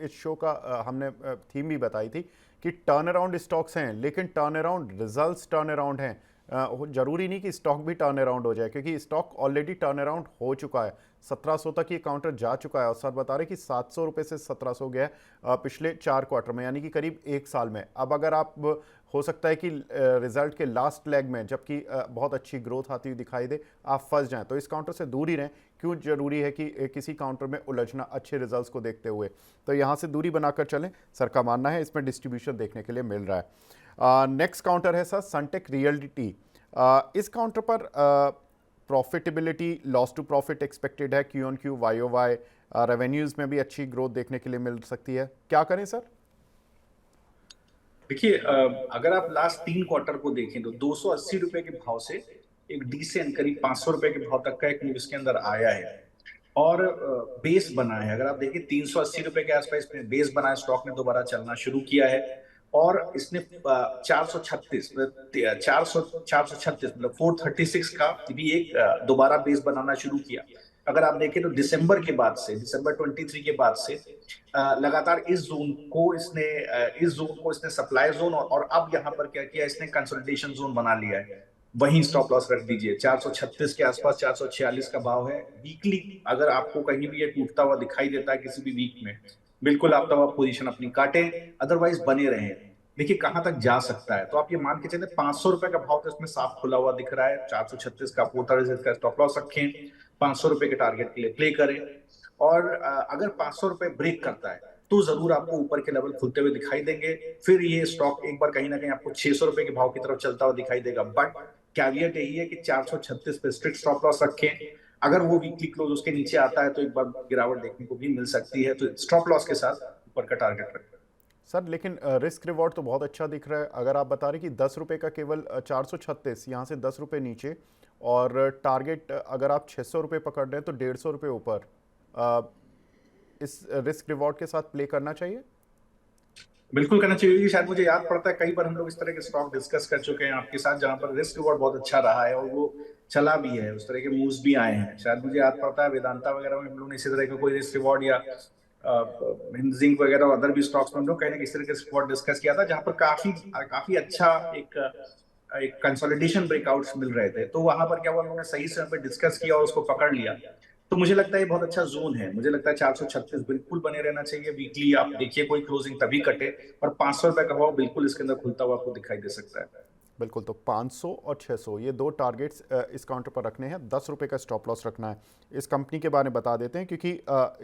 इस शो का हमने थीम भी बताई थी कि टर्न अराउंड स्टॉक्स हैं, लेकिन turn around results turn around हैं। जरूरी नहीं कि स्टॉक भी टर्न अराउंड हो जाए, क्योंकि स्टॉक ऑलरेडी टर्न अराउंड हो चुका है। 1700 तक ये काउंटर जा चुका है और सर बता रहे कि 700 रुपये से 1700 गया पिछले 4 क्वार्टर में, यानी कि करीब 1 साल में। अब अगर आप, हो सकता है कि रिजल्ट के लास्ट लेग में जबकि बहुत अच्छी ग्रोथ आती हुई दिखाई दे, आप फंस जाएं, तो इस काउंटर से दूर ही रहें। क्यों जरूरी है कि किसी काउंटर में उलझना अच्छे रिजल्ट्स को देखते हुए? तो यहाँ से दूरी बनाकर चलें, सर का मानना है। इसमें डिस्ट्रीब्यूशन देखने के लिए मिल रहा है। नेक्स्ट काउंटर है सर सनटेक रियल्टी। इस काउंटर पर profitability, loss to profit expected है, Q on Q Y O Y, revenues में भी अच्छी ग्रोथ देखने के लिए मिल सकती है। क्या करें सर? देखिए, अगर आप लास्ट 3 क्वार्टर को देखें तो 280 रुपए के भाव से एक डिसेंट करीब 500 रुपए के भाव तक का एक मूव इसके अंदर आया है और बेस बना है। अगर आप देखें 380 रुपए के आसपास में बेस बना है, स्टॉक ने दोबारा चलना शुरू किया है और इसने 436 मतलब 436 का भी एक दोबारा बेस बनाना शुरू किया। अगर आप देखें तो दिसंबर 23 के बाद से लगातार इस जोन को इसने सप्लाई जोन और अब यहाँ पर क्या किया, इसने कंसोलिडेशन जोन बना लिया है। वहीं स्टॉप लॉस रख दीजिए। 436 के आसपास 446 का भाव है। वीकली अगर आपको कहीं भी ये टूटता हुआ दिखाई देता है किसी भी वीक में, बिल्कुल आप तब आप पोजीशन अपनी काटे, अदरवाइज बने रहे। देखिए कहां तक जा सकता है, तो आप ये मान के चले 500 रुपए का भाव तो इसमें साफ खुला हुआ दिख रहा है। 436 का पोता का स्टॉप लॉस रखें, 500 रुपए के टारगेट के लिए प्ले करें। और अगर 500 रुपए ब्रेक करता है तो जरूर आपको ऊपर के लेवल खुलते हुए दिखाई देंगे। फिर ये स्टॉक एक बार कहीं ना कहीं आपको 600 रुपए के भाव की तरफ चलता हुआ दिखाई देगा। बट कैवियट यही है कि 436 पे स्ट्रिक्ट स्टॉप लॉस रखें। अगर वो वीकली क्लोज उसके नीचे आता है तो एक बार गिरावट देखने को भी मिल सकती है। तो स्टॉप लॉस के साथ ऊपर का टारगेट रखें। सर लेकिन रिस्क रिवॉर्ड तो बहुत अच्छा दिख रहा है। अगर आप बता रहे कि 10 रुपये का केवल 436, यहाँ से 10 रुपये नीचे, और टारगेट अगर आप 600 रुपये पकड़ रहे हैं तो 150 रुपये ऊपर, अ, इस रिस्क रिवॉर्ड के साथ प्ले करना चाहिए। बिल्कुल करना चाहिए कि शायद मुझे याद पड़ता है कई बार हम लोग इस तरह के स्टॉक डिस्कस कर चुके हैं आपके साथ, जहां पर रिस्क रिवॉर्ड बहुत अच्छा रहा है और वो चला भी है, उस तरह के मूव्स भी आए हैं। शायद मुझे याद पड़ता है वेदांता वगैरह में हम लोग ने इसी तरह का कोई रिस्क रिवॉर्ड या जिंक वगैरह और अदर भी स्टॉक्स में हम लोग कहीं ना किसी तरह के रिवॉर्ड डिस्कस किया था, जहां पर काफी काफी अच्छा एक एक कंसोलिडेशन ब्रेकआउट्स मिल रहे थे। तो वहां पर क्या हुआ, उन्होंने सही समय पर डिस्कस किया और उसको पकड़ लिया। तो मुझे लगता है ये बहुत अच्छा जोन है। मुझे लगता है 436 बिल्कुल बने रहना चाहिए। वीकली आप देखिए कोई क्लोजिंग तभी कटे, और 500 रुपए का भाव बिल्कुल इसके अंदर खुलता हुआ आपको दिखाई दे सकता है। बिल्कुल, तो 500 और 600 ये दो टारगेट्स इस काउंटर पर रखने हैं। 10 रुपये का स्टॉप लॉस रखना है। इस कंपनी के बारे में बता देते हैं, क्योंकि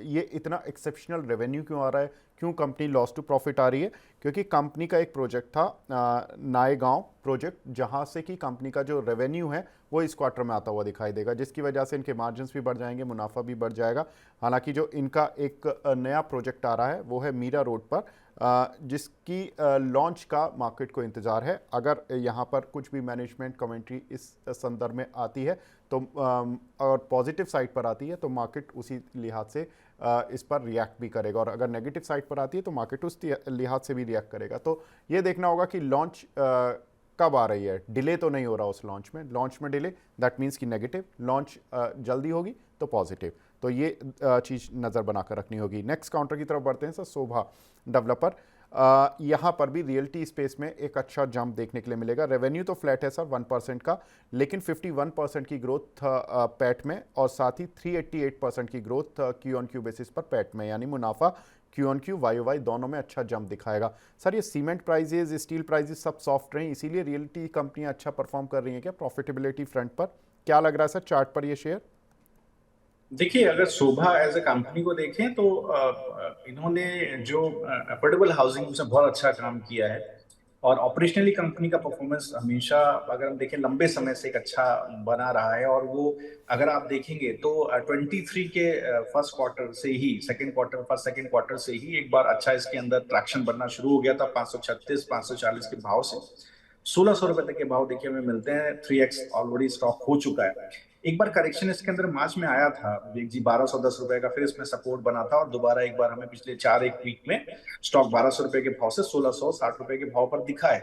ये इतना एक्सेप्शनल रेवेन्यू क्यों आ रहा है, क्यों कंपनी लॉस टू प्रॉफिट आ रही है। क्योंकि कंपनी का एक प्रोजेक्ट था नायगांव प्रोजेक्ट, जहां से कि कंपनी का जो रेवेन्यू है वो इस क्वार्टर में आता हुआ दिखाई देगा, जिसकी वजह से इनके मार्जिन्स भी बढ़ जाएंगे, मुनाफा भी बढ़ जाएगा। हालांकि जो इनका एक नया प्रोजेक्ट आ रहा है वो है मीरा रोड पर, जिसकी लॉन्च का मार्केट को इंतज़ार है। अगर यहाँ पर कुछ भी मैनेजमेंट कमेंट्री इस संदर्भ में आती है तो और पॉजिटिव साइड पर आती है तो मार्केट उसी लिहाज से इस पर रिएक्ट भी करेगा, और अगर नेगेटिव साइड पर आती है तो मार्केट उस लिहाज से भी रिएक्ट करेगा। तो ये देखना होगा कि लॉन्च कब आ रही है। डिले तो नहीं हो रहा उस लॉन्च में डिले, दैट मीन्स कि नेगेटिव। लॉन्च जल्दी होगी तो पॉजिटिव। तो ये चीज़ नज़र बनाकर रखनी होगी। नेक्स्ट काउंटर की तरफ बढ़ते हैं सर, शोभा डेवलपर। यहाँ पर भी रियल्टी स्पेस में एक अच्छा जंप देखने के लिए मिलेगा। रेवेन्यू तो फ्लैट है सर 1% का, लेकिन 51% की ग्रोथ पैट में, और साथ ही 388% की growth Q on Q basis पर पैट में, यानी मुनाफा Q on Q Y Y दोनों में अच्छा जंप दिखाएगा। सर ये सीमेंट प्राइजेज, स्टील प्राइजेज सब सॉफ्ट रहे, इसीलिए रियल्टी कंपनियां अच्छा परफॉर्म कर रही हैं क्या प्रॉफिटेबिलिटी फ्रंट पर? क्या लग रहा है सर चार्ट पर ये शेयर? देखिए अगर शोभा एज ए कंपनी को देखें तो इन्होंने जो अफोर्डेबल हाउसिंग में बहुत अच्छा काम किया है, और ऑपरेशनली कंपनी का परफॉर्मेंस हमेशा अगर हम देखें लंबे समय से एक अच्छा बना रहा है। और वो अगर आप देखेंगे तो 23 के फर्स्ट क्वार्टर से ही, सेकंड क्वार्टर से ही एक बार अच्छा इसके अंदर ट्रैक्शन बनना शुरू हो गया था। 536 540 के भाव से 1600 रुपए तक के भाव देखिए हमें मिलते हैं। 3x ऑलरेडी स्टॉक हो चुका है। एक बार करेक्शन इसके अंदर मार्च में आया था विवेक जी, 1210 रुपए का, फिर इसमें सपोर्ट बना था, और दोबारा एक बार हमें पिछले 4 एक वीक में स्टॉक 1200 रुपए के भाव से 1660 रुपए के भाव पर दिखा है।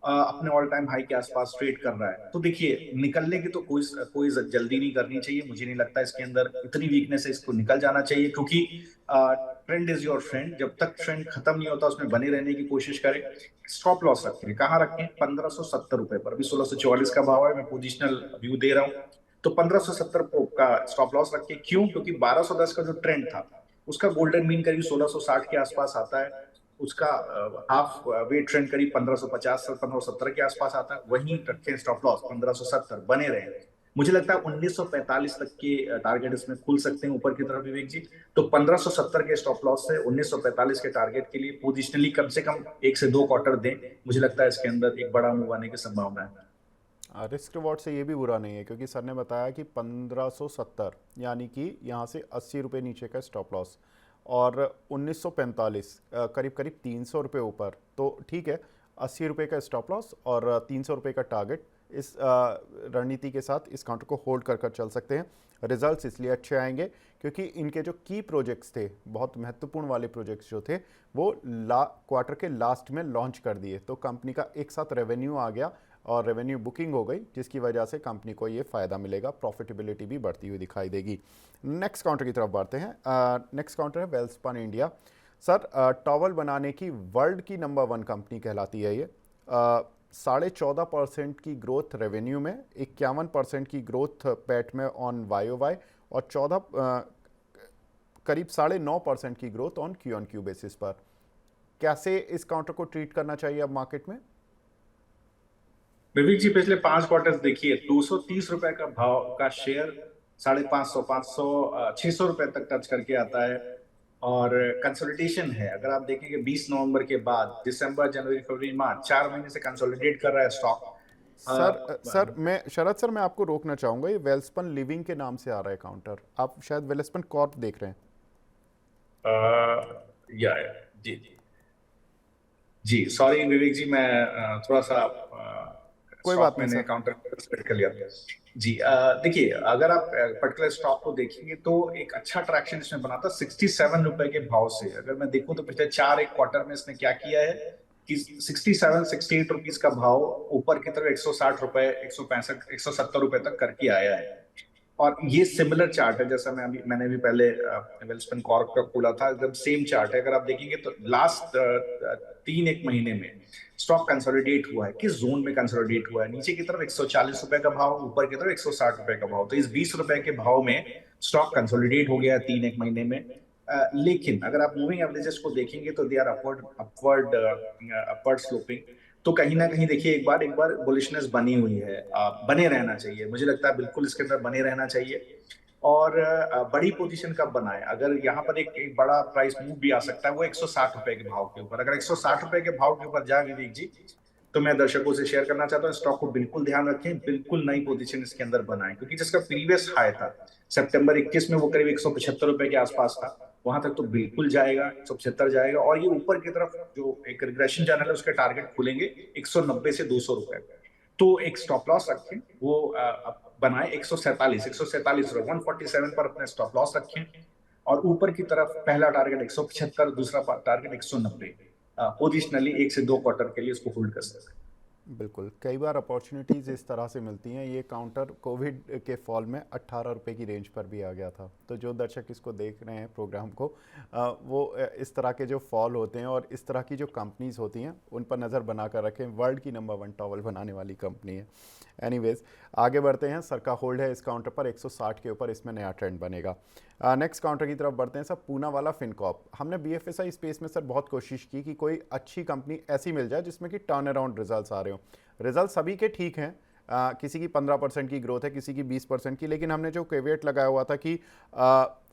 अपने ऑल टाइम हाई के आसपास ट्रेड कर रहा है। तो देखिए निकलने की तो कोई कोई जल्दी नहीं करनी चाहिए। मुझे नहीं लगता इसके अंदर इतनी वीकनेस है, इसको निकल जाना चाहिए, क्योंकि ट्रेंड इज योर फ्रेंड। जब तक ट्रेंड खत्म नहीं होता उसमें बने रहने की कोशिश करें। स्टॉप लॉस रखें, कहाँ रखें? 1570 रुपए पर। अभी 1644 का भाव है, मैं पोजिशनल व्यू दे रहा हूँ। तो 1570 का स्टॉप लॉस रखिए। क्यों? क्योंकि 1210 का जो ट्रेंड था उसका गोल्डन मीन करीब 1660 के आसपास आता है। उसका हाफ वे ट्रेंड करीब 1550 से 1570 के आसपास आता है। वहीं रखें स्टॉप लॉस 1570, बने रहे। मुझे लगता है 1945 तक के टारगेट इसमें खुल सकते हैं ऊपर की तरफ विवेक जी। तो 1570 के स्टॉप लॉस से 1945 के टारगेट के लिए पोजिशनली कम से कम 1 से 2 क्वार्टर दें। मुझे लगता है इसके अंदर एक बड़ा मूव आने की संभावना है। रिस्क रिवॉर्ड से ये भी बुरा नहीं है, क्योंकि सर ने बताया कि 1570, यानी कि यहाँ से 80 रुपये नीचे का स्टॉप लॉस, और 1945 करीब करीब 300 रुपये ऊपर। तो ठीक है, 80 रुपये का स्टॉप लॉस और 300 रुपये का टारगेट, इस रणनीति के साथ इस काउंटर को होल्ड कर कर चल सकते हैं। रिजल्ट्स इसलिए अच्छे आएंगे क्योंकि इनके जो की प्रोजेक्ट्स थे, बहुत महत्वपूर्ण वाले प्रोजेक्ट्स जो थे, वो क्वार्टर के लास्ट में लॉन्च कर दिए। तो कंपनी का एक साथ रेवेन्यू आ गया और रेवेन्यू बुकिंग हो गई, जिसकी वजह से कंपनी को ये फ़ायदा मिलेगा, प्रॉफिटेबिलिटी भी बढ़ती हुई दिखाई देगी। नेक्स्ट काउंटर की तरफ बढ़ते हैं। नेक्स्ट काउंटर है वेल्सपन इंडिया। सर टॉवल बनाने की वर्ल्ड की नंबर 1 कंपनी कहलाती है ये। 14.5% की ग्रोथ रेवेन्यू में, 51% की ग्रोथ पैट में ऑन वाई और 14 करीब 9.5% की ग्रोथ ऑन क्यू बेसिस पर। कैसे इस काउंटर को ट्रीट करना चाहिए अब मार्केट में? विवेक जी, पिछले 5 क्वार्टर्स देखिए, 230 रुपए का भाव का शेयर 550, 500, 600 रुपए तक टच करके आता है। और कंसोलिडेशन है, अगर आप देखेंगे 20 नवंबर के बाद दिसंबर, जनवरी, फरवरी, मार्च 4 महीने से कंसोलिडेट कर रहा है स्टॉक। सर मैं आपको रोकना चाहूंगा, ये वेल्सपन लिविंग के नाम से आ रहा है काउंटर, आप शायद वेल्सपन कॉर्प देख रहे हैं। या जी जी जी, सॉरी विवेक जी, मैं थोड़ा सा कोई स्टॉक बात नहीं मैंने सर। काउंटर कर लिया। जी, देखिए, अगर आप पर्टिकुलर स्टॉक को देखेंगे तो एक अच्छा ट्रैक्शन इसमें बना था 67 रुपए के भाव से। अगर मैं देखूं तो पिछले 4 एक क्वार्टर में इसने क्या किया है कि 67-68 रुपीज का भाव ऊपर की तरफ 160 रुपए, 165, 170 रुपए तक करके आया है। और ये सिमिलर चार्ट है, जैसा मैंने भी पहले वेल्सपन कॉर्प का खोला था, एकदम सेम चार्ट है। अगर आप देखेंगे तो लास्ट 3 एक महीने में स्टॉक कंसोलिडेट हुआ है। किस जोन में कंसोलिडेट हुआ है? नीचे की तरफ 140 रुपए का भाव, ऊपर की तरफ 160 रुपए का भाव। तो इस 20 रुपए के भाव में स्टॉक कंसोलिडेट हो गया है 3 एक महीने में। लेकिन अगर आप मूविंग एवरेजेस को देखेंगे तो दे आर अपवर्ड स्लोपिंग। तो कहीं ना कहीं देखिए, एक बार बुलिशनेस बनी हुई है, बने रहना चाहिए। मुझे लगता है बिल्कुल इसके अंदर बने रहना चाहिए। और बड़ी पोजीशन कब बनाए? अगर यहाँ पर एक बड़ा प्राइस मूव भी आ सकता है, वो 160 रुपए के भाव के ऊपर। अगर 160 रुपए के भाव के ऊपर जाए विवेक जी, तो मैं दर्शकों से शेयर करना चाहता हूँ, स्टॉक को बिल्कुल ध्यान रखें, बिल्कुल नई पोजीशन इसके अंदर बनाएं। क्योंकि जिसका प्रीवियस हाई था सितंबर 21 में, वो करीब 175 रुपए के आसपास था। वहां तक तो बिल्कुल जाएगा, 175 जाएगा। और ये ऊपर की तरफ जो एक रिग्रेशन चैनल है, उसके टारगेट खुलेंगे 190 से 200 रुपए। तो एक स्टॉप लॉस रखें, वो बनाए 147, 147 पर अपने स्टॉप लॉस रखें। और ऊपर की तरफ पहला टारगेट 175, दूसरा टारगेट 190। पोजिशनली 1 से 2 क्वार्टर के लिए इसको होल्ड कर सकते हैं। बिल्कुल, कई बार अपॉर्चुनिटीज़ इस तरह से मिलती हैं। ये काउंटर कोविड के फॉल में 18 रुपए की रेंज पर भी आ गया था। तो जो दर्शक इसको देख रहे हैं प्रोग्राम को, वो इस तरह के जो फॉल होते हैं और इस तरह की जो कंपनीज होती हैं उन पर नज़र बना कर रखें। वर्ल्ड की नंबर 1 टॉवल बनाने वाली कंपनी है। एनीवेज, आगे बढ़ते हैं। सर का होल्ड है इस काउंटर पर 160 के ऊपर, इसमें नया ट्रेंड बनेगा। नेक्स्ट काउंटर की तरफ बढ़ते हैं सर, पूना वाला फिनकॉर्प। हमने बीएफएसआई स्पेस में सर बहुत कोशिश की कि कोई अच्छी कंपनी ऐसी मिल जाए जिसमें कि टर्न अराउंड रिजल्ट्स आ रहे हो। रिजल्ट सभी के ठीक हैं, किसी की 15% की ग्रोथ है, किसी की 20% की, लेकिन हमने जो केविएट लगाया हुआ था कि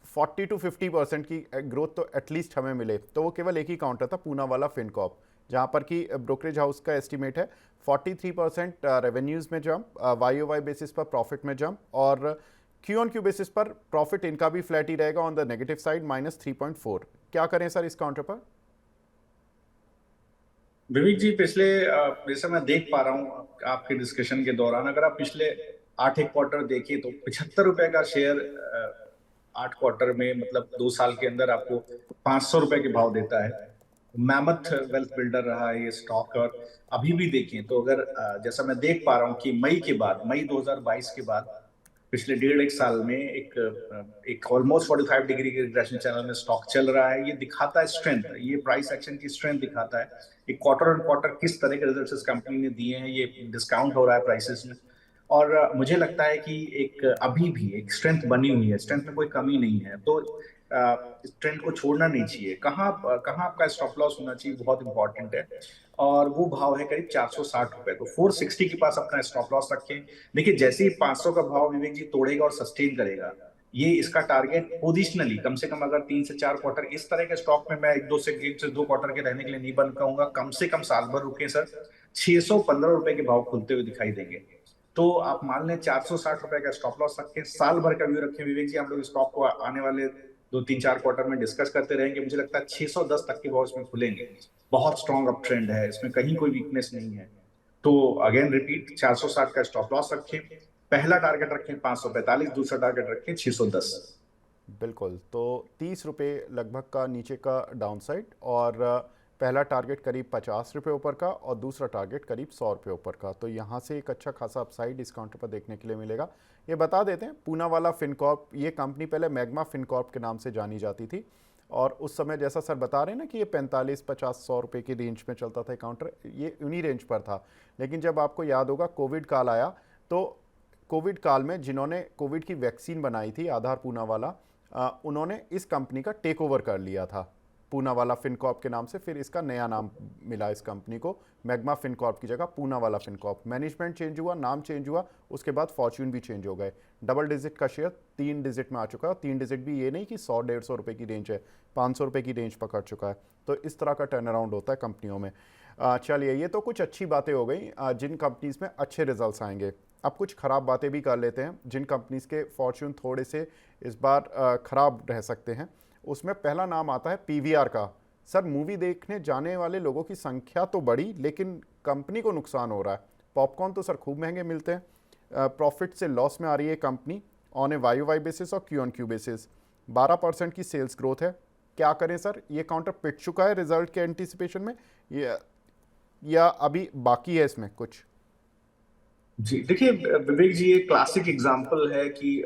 40 to 50% की ग्रोथ तो एटलीस्ट हमें मिले, तो वो केवल एक ही काउंटर था, पूना वाला फिनकॉर्प, जहाँ पर कि ब्रोकरेज हाउस का एस्टिमेट है 43% रेवेन्यूज़ में jump, Y O Y basis पर प्रॉफिट में जंप, और क्यू ऑन क्यू बेसिस पर प्रॉफिट इनका भी फ्लैट ही रहेगा ऑन द नेगेटिव साइड, -3.4। क्या करें सर इस काउंटर पर? विवेक जी, पिछले जैसे मैं देख पा रहा हूँ आपके डिस्कशन के दौरान, अगर आप पिछले 8 एक क्वार्टर देखिए तो 75 रुपए का शेयर 8 क्वार्टर में, मतलब 2 साल के अंदर आपको 500 रुपए के भाव देता है। मैमथ वेल्थ बिल्डर रहा है ये स्टॉक। और अभी भी देखें तो अगर जैसा मैं देख पा रहा हूँ कि मई 2022 के बाद पिछले 1.5 एक साल में एक ऑलमोस्ट 45 डिग्री के रिग्रेशन चैनल में स्टॉक चल रहा है। ये दिखाता है स्ट्रेंथ, ये प्राइस एक्शन की स्ट्रेंथ दिखाता है। एक क्वार्टर ऑन क्वार्टर किस तरह के रिजल्ट्स इस कंपनी ने दिए हैं, ये डिस्काउंट हो रहा है प्राइसेस में। और मुझे लगता है कि एक अभी भी एक स्ट्रेंथ बनी हुई है, स्ट्रेंथ में कोई कमी नहीं है। तो इस ट्रेंड को छोड़ना नहीं चाहिए। कहाँ कहाँ आपका स्टॉप लॉस होना चाहिए, बहुत इंपॉर्टेंट है। और वो भाव है करीब 460 रुपए। तो 460 के पास अपना स्टॉप लॉस रखें। देखिए, जैसे ही 500 का भाव विवेक जी तोड़ेगा और सस्टेन करेगा, ये इसका टारगेट पोजिशनली कम से कम अगर 3 से 4 क्वार्टर इस तरह के स्टॉक में, मैं 1 से 2 क्वार्टर के रहने के लिए नहीं बन कहूंगा, कम से कम साल भर रुके सर, 615 रुपए के भाव खुलते हुए दिखाई देंगे। तो आप मान लें 460 रुपए का स्टॉप लॉस रखें, साल भर का व्यू रखें विवेक जी। हम लोग स्टॉक को आने वाले 2 3 4 क्वार्टर में डिस्कस करते रहेंगे। मुझे लगता है 610 तक के भाव इसमें खुलेंगे। बहुत स्ट्रॉन्ग अप ट्रेंड है, इसमें कहीं कोई वीकनेस नहीं है। तो अगेन रिपीट, 460 का स्टॉप लॉस रखें, पहला टारगेट रखें 545, दूसरा टारगेट रखें 610। बिल्कुल, तो 30 रुपये लगभग का नीचे का डाउन साइड, और पहला टारगेट करीब 50 रुपये ऊपर का और दूसरा टारगेट करीब 100 रुपये ऊपर का। तो यहाँ से एक अच्छा खासा अपसाइड इस काउंटर पर देखने के लिए मिलेगा। ये बता देते हैं, पूना वाला फिनकॉर्प, ये कंपनी पहले मैग्मा फिनकॉर्प के नाम से जानी जाती थी। और उस समय जैसा सर बता रहे हैं ना कि ये 45-50-100 रुपए की रेंज में चलता था काउंटर, ये उन्हीं रेंज पर था। लेकिन जब आपको याद होगा कोविड काल आया, तो कोविड काल में जिन्होंने कोविड की वैक्सीन बनाई थी आधार पूनावाला, उन्होंने इस कंपनी का टेक ओवर कर लिया था पूनावाला फिनकॉर्प के नाम से। फिर इसका नया नाम मिला इस कंपनी को, मैग्मा फिनकॉर्प की जगह पूनावाला फिनकॉर्प। मैनेजमेंट चेंज हुआ, नाम चेंज हुआ, उसके बाद फॉर्च्यून भी चेंज हो गए। डबल डिजिट का शेयर 3 डिजिट में आ चुका है। 3 डिजिट भी ये नहीं कि 100-150 रुपए की रेंज है, 500 रुपए की रेंज पकड़ चुका है। तो इस तरह का टर्न अराउंड होता है कंपनियों में। चलिए, ये तो कुछ अच्छी बातें हो गई जिन कंपनीज में अच्छे रिजल्ट्स आएंगे। अब कुछ ख़राब बातें भी कर लेते हैं जिन कंपनीज के फॉर्च्यून थोड़े से इस बार ख़राब रह सकते हैं। उसमें पहला नाम आता है पीवीआर का। सर, मूवी देखने जाने वाले लोगों की संख्या तो बढ़ी, लेकिन कंपनी को नुकसान हो रहा है। पॉपकॉर्न तो सर खूब महंगे मिलते हैं। प्रॉफिट से लॉस में आ रही है company on a Y basis और क्यू ऑन क्यू बेसिस। 12% की सेल्स ग्रोथ है। क्या करें सर, ये काउंटर पिट चुका है रिजल्ट के एंटीसिपेशन में, या अभी बाकी है इसमें कुछ? जी देखिए विवेक जी, ये क्लासिक एग्जांपल है कि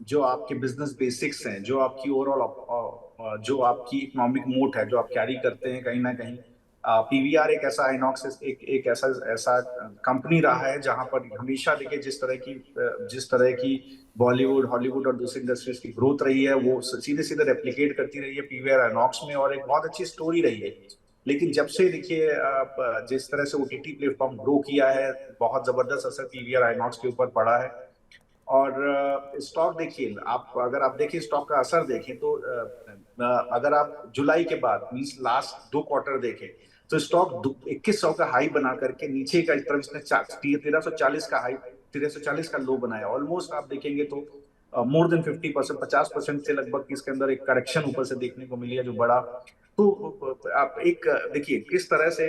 जो आपके बिजनेस बेसिक्स हैं, जो आपकी ओवरऑल जो आपकी इकोनॉमिक मोट है, जो आप कैरी करते हैं, कहीं ना कहीं पीवीआर एक ऐसा आइनॉक्स एक ऐसा ऐसा कंपनी रहा है जहां पर हमेशा देखिए जिस तरह की बॉलीवुड, हॉलीवुड और दूसरी इंडस्ट्रीज की ग्रोथ रही है, वो सीधे सीधे रेप्लिकेट करती रही है पीवीआर आइनॉक्स में, और एक बहुत अच्छी स्टोरी रही है। लेकिन जब से देखिए जिस तरह से ओटीटी प्लेटफॉर्म ग्रो किया है, बहुत जबरदस्त असर पीवीआर आइनॉक्स के ऊपर पड़ा है। और स्टॉक देखिए, अगर आप देखिए स्टॉक का असर देखें तो अगर आप जुलाई के बाद मींस लास्ट 2 क्वार्टर देखें, तो स्टॉक 2100 का हाई बना करके नीचे का इस तरफ इसने 1340 का हाई, 1340 का लो बनाया। ऑलमोस्ट आप देखेंगे तो मोर देन 50%, 50% से लगभग इसके अंदर एक करेक्शन ऊपर से देखने को मिली है जो बड़ा। तो आप एक देखिए किस तरह से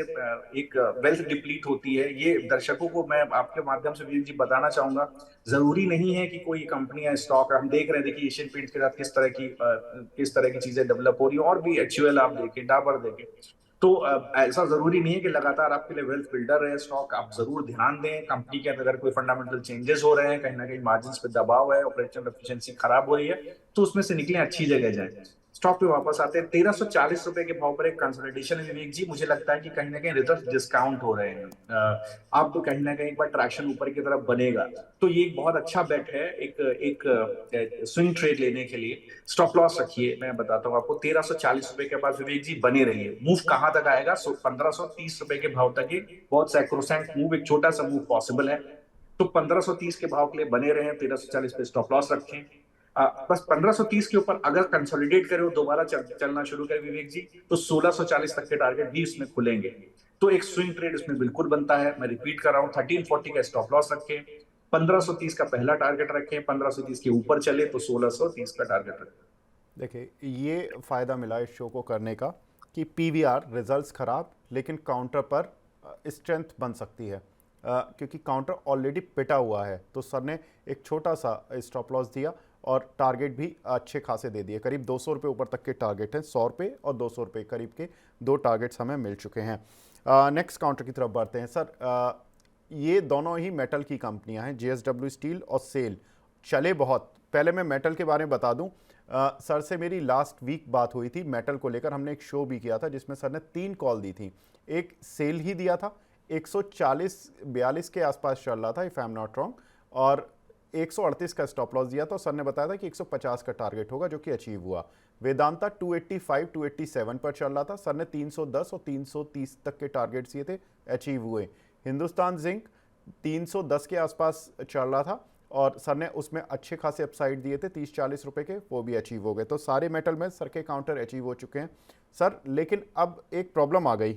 एक वेल्थ डिप्लीट होती है, ये दर्शकों को मैं आपके माध्यम से वीर जी बताना चाहूंगा। जरूरी नहीं है कि कोई कंपनी या स्टॉक, हम देख रहे हैं देखिए एशियन पेंट्स के साथ किस तरह की चीजें डेवलप हो रही है, और भी एचयूएल आप देखें, डाबर देखें। तो ऐसा जरूरी नहीं है कि लगातार आपके लिए वेल्थ बिल्डर रहे स्टॉक। आप जरूर ध्यान दें कंपनी के अंदर कोई फंडामेंटल चेंजेस हो रहे हैं, कहीं ना कहीं मार्जिन पे दबाव है, ऑपरेशनल एफिशिएंसी खराब हो रही है, तो उसमें से निकले, अच्छी जगह जाए। स्टॉक पे वापस आते हैं। 1340 रुपए के भाव पर एक कंसोलिडेशन है विवेक जी। मुझे लगता है कि कहीं ना कहीं रिजल्ट डिस्काउंट हो रहे हैं। अब तो कहीं ना कहीं एक बार ट्रैक्शन ऊपर की तरफ बनेगा, तो ये एक बहुत अच्छा बेट है एक एक स्विंग ट्रेड लेने के लिए। स्टॉप लॉस रखिए, मैं बताता हूँ आपको, 1340 रुपए के पास विवेक जी बने रहिए। मूव कहां तक आएगा? 1530 रुपए के भाव तक एक बहुत सैक्रोसैंक्ट मूव, एक छोटा सा मूव पॉसिबल है। तो 1530 के भाव के लिए बने रहे, 1340 पे स्टॉप लॉस रखें। बस 1530 के ऊपर अगर कंसोलिडेट करे और दोबारा चलना शुरू करे विवेक जी, तो 1640 तक के टारगेट भी उसमें खुलेंगे। तो एक स्विंग ट्रेड उसमें बिल्कुल बनता है। मैं रिपीट कर रहा हूँ, 1340 का स्टॉप लॉस रखें, 1530 का पहला टारगेट रखें, 1530 के ऊपर चले तो 1630 का टारगेट रखें। देखिए, ये फ़ायदा मिला इस शो को करने का कि पीवीआर रिजल्ट्स खराब, लेकिन काउंटर पर स्ट्रेंथ बन सकती है, क्योंकि काउंटर ऑलरेडी पिटा हुआ है। तो सर ने एक छोटा सा स्टॉप लॉस दिया और टारगेट भी अच्छे खासे दे दिए। करीब 200 रुपये ऊपर तक के टारगेट हैं, 100 रुपये और 200 रुपये करीब के 2 टारगेट्स हमें मिल चुके हैं। नेक्स्ट काउंटर की तरफ बढ़ते हैं सर। ये दोनों ही मेटल की कंपनियां हैं, जेएसडब्ल्यू स्टील और सेल। चले बहुत। पहले मैं मेटल के बारे में बता दूं, सर से मेरी लास्ट वीक बात हुई थी मेटल को लेकर। हमने एक शो भी किया था जिसमें सर ने 3 कॉल दी थी। एक सेल ही दिया था, 140-42 के आसपास चल रहा था if I am not wrong, और 138 का स्टॉप लॉस दिया था। सर ने बताया था कि 150 का टारगेट होगा, जो कि अचीव हुआ। वेदांता 285-287 पर चल रहा था। सर ने 310 और 330 तक के टारगेट्स दिए थे, अचीव हुए। हिंदुस्तान जिंक 310 के आसपास चल रहा था और सर ने उसमें अच्छे खासे अपसाइड दिए थे 30-40 रुपए के, वो भी अचीव हो गए। तो सारे मेटल में सर के काउंटर अचीव हो चुके हैं सर। लेकिन अब एक प्रॉब्लम आ गई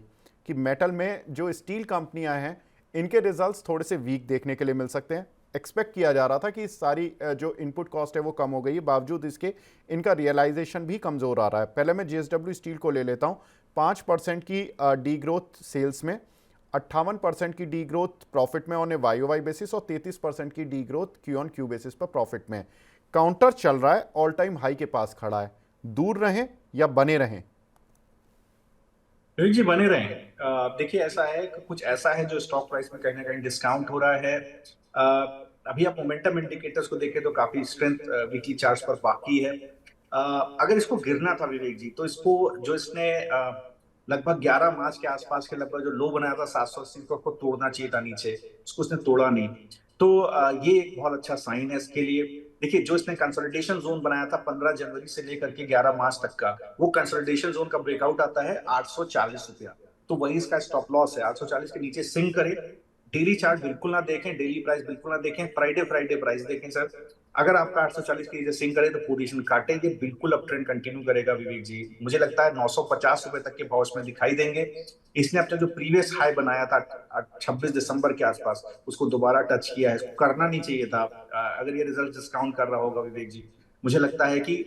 कि मेटल में जो स्टील कंपनियां हैं, इनके रिजल्ट्स थोड़े से वीक देखने के लिए मिल सकते हैं। एक्सपेक्ट किया जा रहा था कि सारी जो इनपुट कॉस्ट है वो कम हो गई है, बावजूद इसके इनका रियलाइजेशन भी कमज़ोर आ रहा है। पहले मैं जेएसडब्ल्यू स्टील को ले लेता हूँ। 5% की डी ग्रोथ सेल्स में, 58% की डी ग्रोथ प्रॉफिट में ऑन ए वाई बेसिस, और 33% की D growth Q on Q basis पर प्रॉफिट में। काउंटर चल रहा है, ऑल टाइम हाई के पास खड़ा है। दूर रहें या बने रहें? जी बने रहे। देखिए ऐसा है, कुछ ऐसा है जो स्टॉक प्राइस में कहीं ना कहीं डिस्काउंट हो रहा है। अभी आप मोमेंटम इंडिकेटर्स को देखें तो काफी स्ट्रेंथ वीकली चार्ट्स पर बाकी है। अगर इसको गिरना था विवेक जी, तो इसको जो इसने लगभग 11 मार्च के आसपास के लगभग जो लो बनाया था 780 को, उसको तोड़ना चाहिए था नीचे, उसको उसने तोड़ा नहीं। तो ये एक बहुत अच्छा साइन है इसके लिए। देखिए, जो इसने कंसोलिडेशन जोन बनाया था 15 जनवरी से लेकर के 11 मार्च तक का, वो कंसोलिडेशन जोन का ब्रेकआउट आता है 840 रुपया। तो वही इसका स्टॉप लॉस है, 840 के नीचे सिंक करे। डेली चार्ट बिल्कुल ना देखें, डेली प्राइस बिल्कुल ना देखें, फ्राइडे फ्राइडे प्राइस देखें सर। अगर आपका 840 के नीचे सिंक करे तो पोजीशन काटेंगे, बिल्कुल अप ट्रेंड कंटिन्यू करेगा विवेक जी। मुझे लगता है 950 रुपए तक के भाव इसमें दिखाई देंगे। इसने अपना जो प्रीवियस हाई बनाया था 26 दिसंबर के आसपास, उसको दोबारा टच किया है। इसको करना नहीं चाहिए था अगर ये रिजल्ट डिस्काउंट कर रहा होगा विवेक जी। मुझे लगता है कि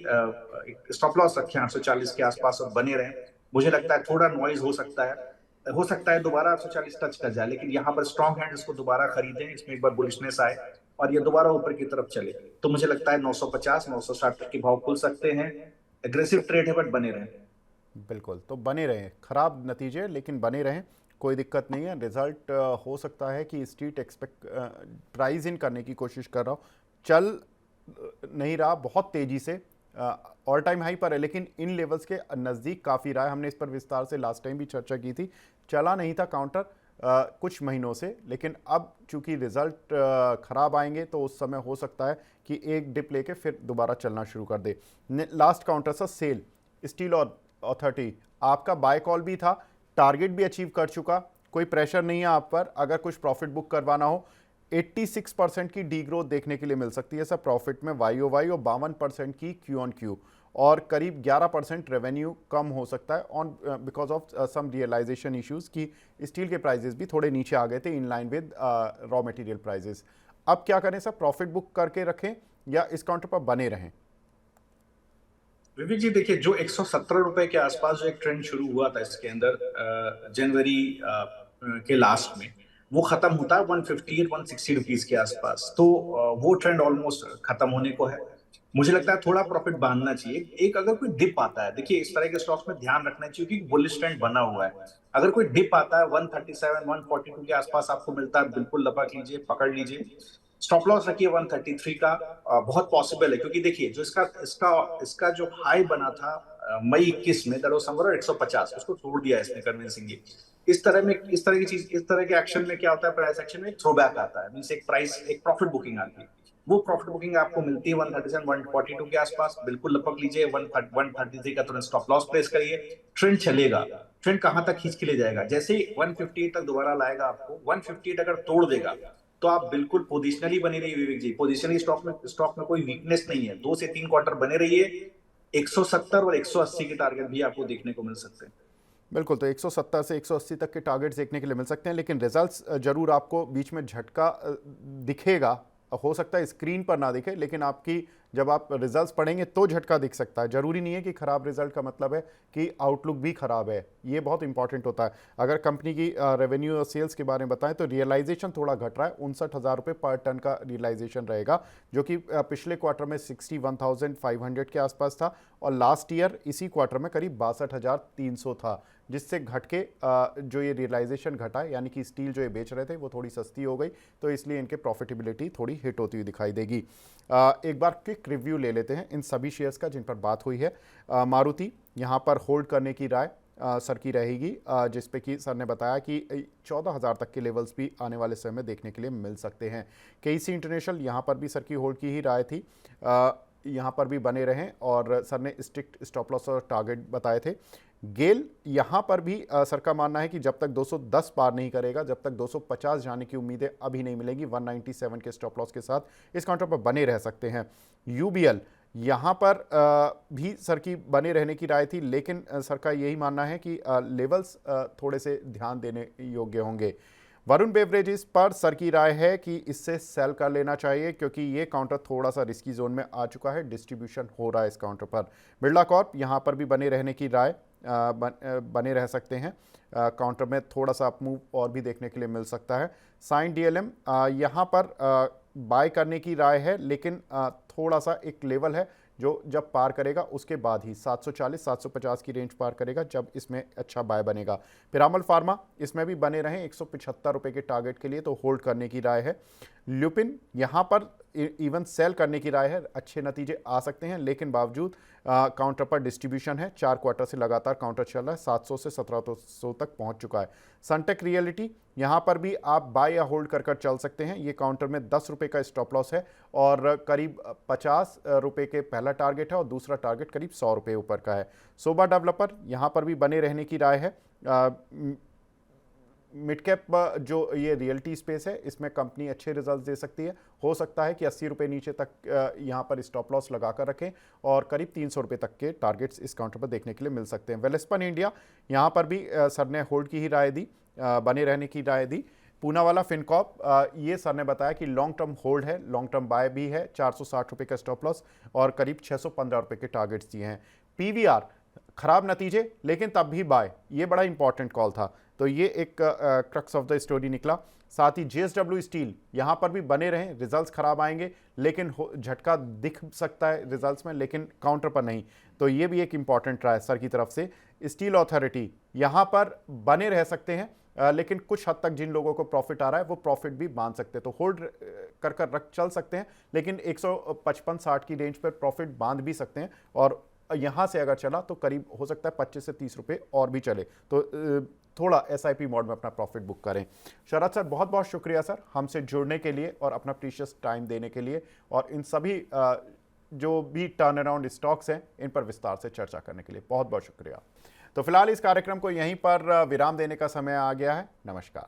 स्टॉप लॉस रखें 840 के आसपास और बने रहें। मुझे लगता है थोड़ा नॉइज हो सकता है दोबारा 840 टच कर जाए, लेकिन यहाँ पर स्ट्रॉन्ग हैंड इसको दोबारा खरीदें, इसमें एक बार बुलिशनेस आए और ये दोबारा ऊपर की तरफ चले, तो मुझे लगता है 950 960 तक के भाव खुल सकते हैं। एग्रेसिव ट्रेड है, बट बने रहें। बिल्कुल, तो बने रहें, खराब नतीजे लेकिन बने रहें, कोई दिक्कत नहीं है। रिजल्ट हो सकता है कि स्ट्रीट एक्सपेक्ट प्राइस इन करने की कोशिश कर रहा हो, चल नहीं रहा बहुत तेज़ी से, ऑल टाइम हाई पर है लेकिन इन लेवल्स के नज़दीक काफ़ी रहा है। हमने इस पर विस्तार से लास्ट टाइम भी चर्चा की थी, चला नहीं था काउंटर कुछ महीनों से, लेकिन अब चूंकि रिजल्ट खराब आएंगे तो उस समय हो सकता है कि एक डिप लेके फिर दोबारा चलना शुरू कर दे। लास्ट काउंटर सा सेल स्टील और अथॉरिटी, आपका बाय कॉल भी था, टारगेट भी अचीव कर चुका, कोई प्रेशर नहीं है आप पर। अगर कुछ प्रॉफिट बुक करवाना हो, 86% की डी ग्रोथ देखने के लिए मिल सकती है सर प्रॉफिट में YOY, और 52% की QOQ, और करीब 11% रेवेन्यू कम हो सकता है on because of some realization issues की स्टील के प्राइजेस भी थोड़े नीचे आ गए थे in line with raw material prices. अब क्या करें सर, प्रॉफिट बुक करके रखें या इस काउंटर पर बने रहें? विवेक जी, देखिए, जो 170 रुपए के आसपास जो एक ट्रेंड शुरू हुआ था इसके अंदर जनवरी के लास्ट में, वो खत्म होता है 158 160 रुपीज के आसपास। तो वो ट्रेंड ऑलमोस्ट खत्म होने को है। मुझे लगता है थोड़ा प्रॉफिट बांधना चाहिए। एक अगर कोई डिप आता है, देखिए इस तरह के स्टॉक्स में ध्यान रखना चाहिए क्योंकि बुलिश ट्रेंड बना हुआ है। अगर कोई डिप आता है 137 142 के आसपास आपको मिलता है, बिल्कुल लपक लीजिए, पकड़ लीजिए। स्टॉप लॉस रखिए 133 का। बहुत पॉसिबल है क्योंकि देखिए, जो इसका इसका इसका जो हाई बना था मई 21 में, दैट वाज समवेयर 150, उसको तोड़ दिया इसने कन्विंसिंगली। इस तरह की चीज, इस तरह के एक्शन में क्या होता है, प्राइस एक्शन में एक थ्रो बैक आता है, मींस एक प्रॉफिट बुकिंग आती है। वो प्रॉफिट बुकिंग आपको मिलती है 137 142 के आसपास, बिल्कुल लपक लीजिए। 133 का तुरंत स्टॉप लॉस प्लेस करिए। ट्रेंड चलेगा, ट्रेंड कहां तक खींच के ले जाएगा, जैसे ही 158 तक दोबारा लाएगा आपको, 158 अगर तोड़ देगा तो आप बिल्कुल पोजिशनली बने रहिए विवेक जी। पोजिशनली स्टॉक में कोई वीकनेस नहीं है, 2 से 3 क्वार्टर बने रहिए। 170 और 180 के टारगेट भी आपको देखने को मिल सकते हैं। बिल्कुल, तो 170 से 180 तक के टारगेट्स देखने के लिए मिल सकते हैं, लेकिन रिजल्ट्स जरूर आपको बीच में झटका दिखेगा। हो सकता है स्क्रीन पर ना दिखे, लेकिन आपकी जब आप रिजल्ट्स पढ़ेंगे तो झटका दिख सकता है। जरूरी नहीं है कि खराब रिजल्ट का मतलब है कि आउटलुक भी खराब है, ये बहुत इंपॉर्टेंट होता है। अगर कंपनी की रेवेन्यू और सेल्स के बारे में बताएं तो रियलाइजेशन थोड़ा घट रहा है, 59,000 रुपये पर टन का रियलाइजेशन रहेगा, जो कि पिछले क्वार्टर में 61,500 के आसपास था, और लास्ट ईयर इसी क्वार्टर में करीब 62,300 था, जिससे घट के जो ये रियलाइजेशन घटा है, यानी कि स्टील जो ये बेच रहे थे वो थोड़ी सस्ती हो गई, तो इसलिए इनके प्रॉफिटेबिलिटी थोड़ी हिट होती हुई दिखाई देगी। एक बार क्विक रिव्यू ले लेते हैं इन सभी शेयर्स का जिन पर बात हुई है। मारुति, यहाँ पर होल्ड करने की राय सर की रहेगी, जिस पे कि सर ने बताया कि 14,000 तक के लेवल्स भी आने वाले समय में देखने के लिए मिल सकते हैं। KEC इंटरनेशनल, यहाँ पर भी सर की होल्ड की ही राय थी, यहाँ पर भी बने रहें, और सर ने स्ट्रिक्ट स्टॉप लॉस और टारगेट बताए थे। गेल, यहाँ पर भी सर का मानना है कि जब तक 210 पार नहीं करेगा, जब तक 250 जाने की उम्मीदें अभी नहीं मिलेंगी, 197 के स्टॉप लॉस के साथ इस काउंटर पर बने रह सकते हैं। UBL, यहाँ पर भी सर की बने रहने की राय थी, लेकिन सर का यही मानना है कि लेवल्स थोड़े से ध्यान देने योग्य होंगे। वरुण बेवरेजेस पर सर की राय है कि इससे सेल कर लेना चाहिए, क्योंकि ये काउंटर थोड़ा सा रिस्की जोन में आ चुका है, डिस्ट्रीब्यूशन हो रहा है इस काउंटर पर। बिरला कॉर्प, यहाँ पर भी बने रहने की राय, बने रह सकते हैं, काउंटर में थोड़ा सा अप मूव और भी देखने के लिए मिल सकता है। साइन DLM, यहाँ पर बाय करने की राय है, लेकिन थोड़ा सा एक लेवल है जो जब पार करेगा उसके बाद ही 740 750 की रेंज पार करेगा, जब इसमें अच्छा बाय बनेगा। पिरामल फार्मा, इसमें भी बने रहें 175 रुपये के टारगेट के लिए, तो होल्ड करने की राय है। ल्यूपिन, यहाँ पर इवन सेल करने की राय है, अच्छे नतीजे आ सकते हैं, लेकिन बावजूद काउंटर पर डिस्ट्रीब्यूशन है। 4 क्वार्टर से लगातार काउंटर चल रहा है, 700 से 1700 तक पहुंच चुका है। सनटेक रियलिटी, यहां पर भी आप बाय या होल्ड कर चल सकते हैं। ये काउंटर में 10 रुपये का स्टॉप लॉस है और करीब 50 रुपये के पहला टारगेट है और दूसरा टारगेट करीब 100 रुपये ऊपर का है। सोबा डेवलपर, यहां पर भी बने रहने की राय है। मिड कैप जो ये रियल्टी स्पेस है, इसमें कंपनी अच्छे रिजल्ट दे सकती है। हो सकता है कि 80 रुपये नीचे तक यहाँ पर स्टॉप लॉस लगाकर रखें और करीब 300 रुपये तक के टारगेट्स इस काउंटर पर देखने के लिए मिल सकते हैं। वेलस्पन इंडिया, यहाँ पर भी सर ने होल्ड की ही राय दी, बने रहने की राय दी। पूनावाला फिनकॉर्प, ये सर ने बताया कि लॉन्ग टर्म होल्ड है, लॉन्ग टर्म बाय भी है, 460 रुपये का स्टॉप लॉस और करीब 615 रुपये के टारगेट्स दिए हैं। पीवीआर, खराब नतीजे लेकिन तब भी बाय, ये बड़ा इंपॉर्टेंट कॉल था, तो ये एक क्रक्स ऑफ द स्टोरी निकला। साथ ही जेएसडब्ल्यू स्टील, यहां पर भी बने रहें, रिजल्ट्स खराब आएंगे लेकिन झटका दिख सकता है रिजल्ट्स में, लेकिन काउंटर पर नहीं, तो ये भी एक इंपॉर्टेंट रहा है सर की तरफ से। स्टील अथॉरिटी, यहां पर बने रह सकते हैं लेकिन कुछ हद तक जिन लोगों को प्रॉफिट आ रहा है वो प्रॉफिट भी बांध सकते हैं, तो होल्ड कर रख चल सकते हैं, लेकिन 155-60 की रेंज पर प्रॉफिट बांध भी सकते हैं और यहां से अगर चला तो करीब हो सकता है 25 से 30 रुपये और भी चले, तो थोड़ा एसआईपी मोड में अपना प्रॉफिट बुक करें। शरद सर, बहुत बहुत शुक्रिया सर हमसे जुड़ने के लिए और अपना प्रीशियस टाइम देने के लिए, और इन सभी जो भी टर्न अराउंड स्टॉक्स हैं इन पर विस्तार से चर्चा करने के लिए बहुत बहुत शुक्रिया। तो फिलहाल इस कार्यक्रम को यहीं पर विराम देने का समय आ गया है। नमस्कार।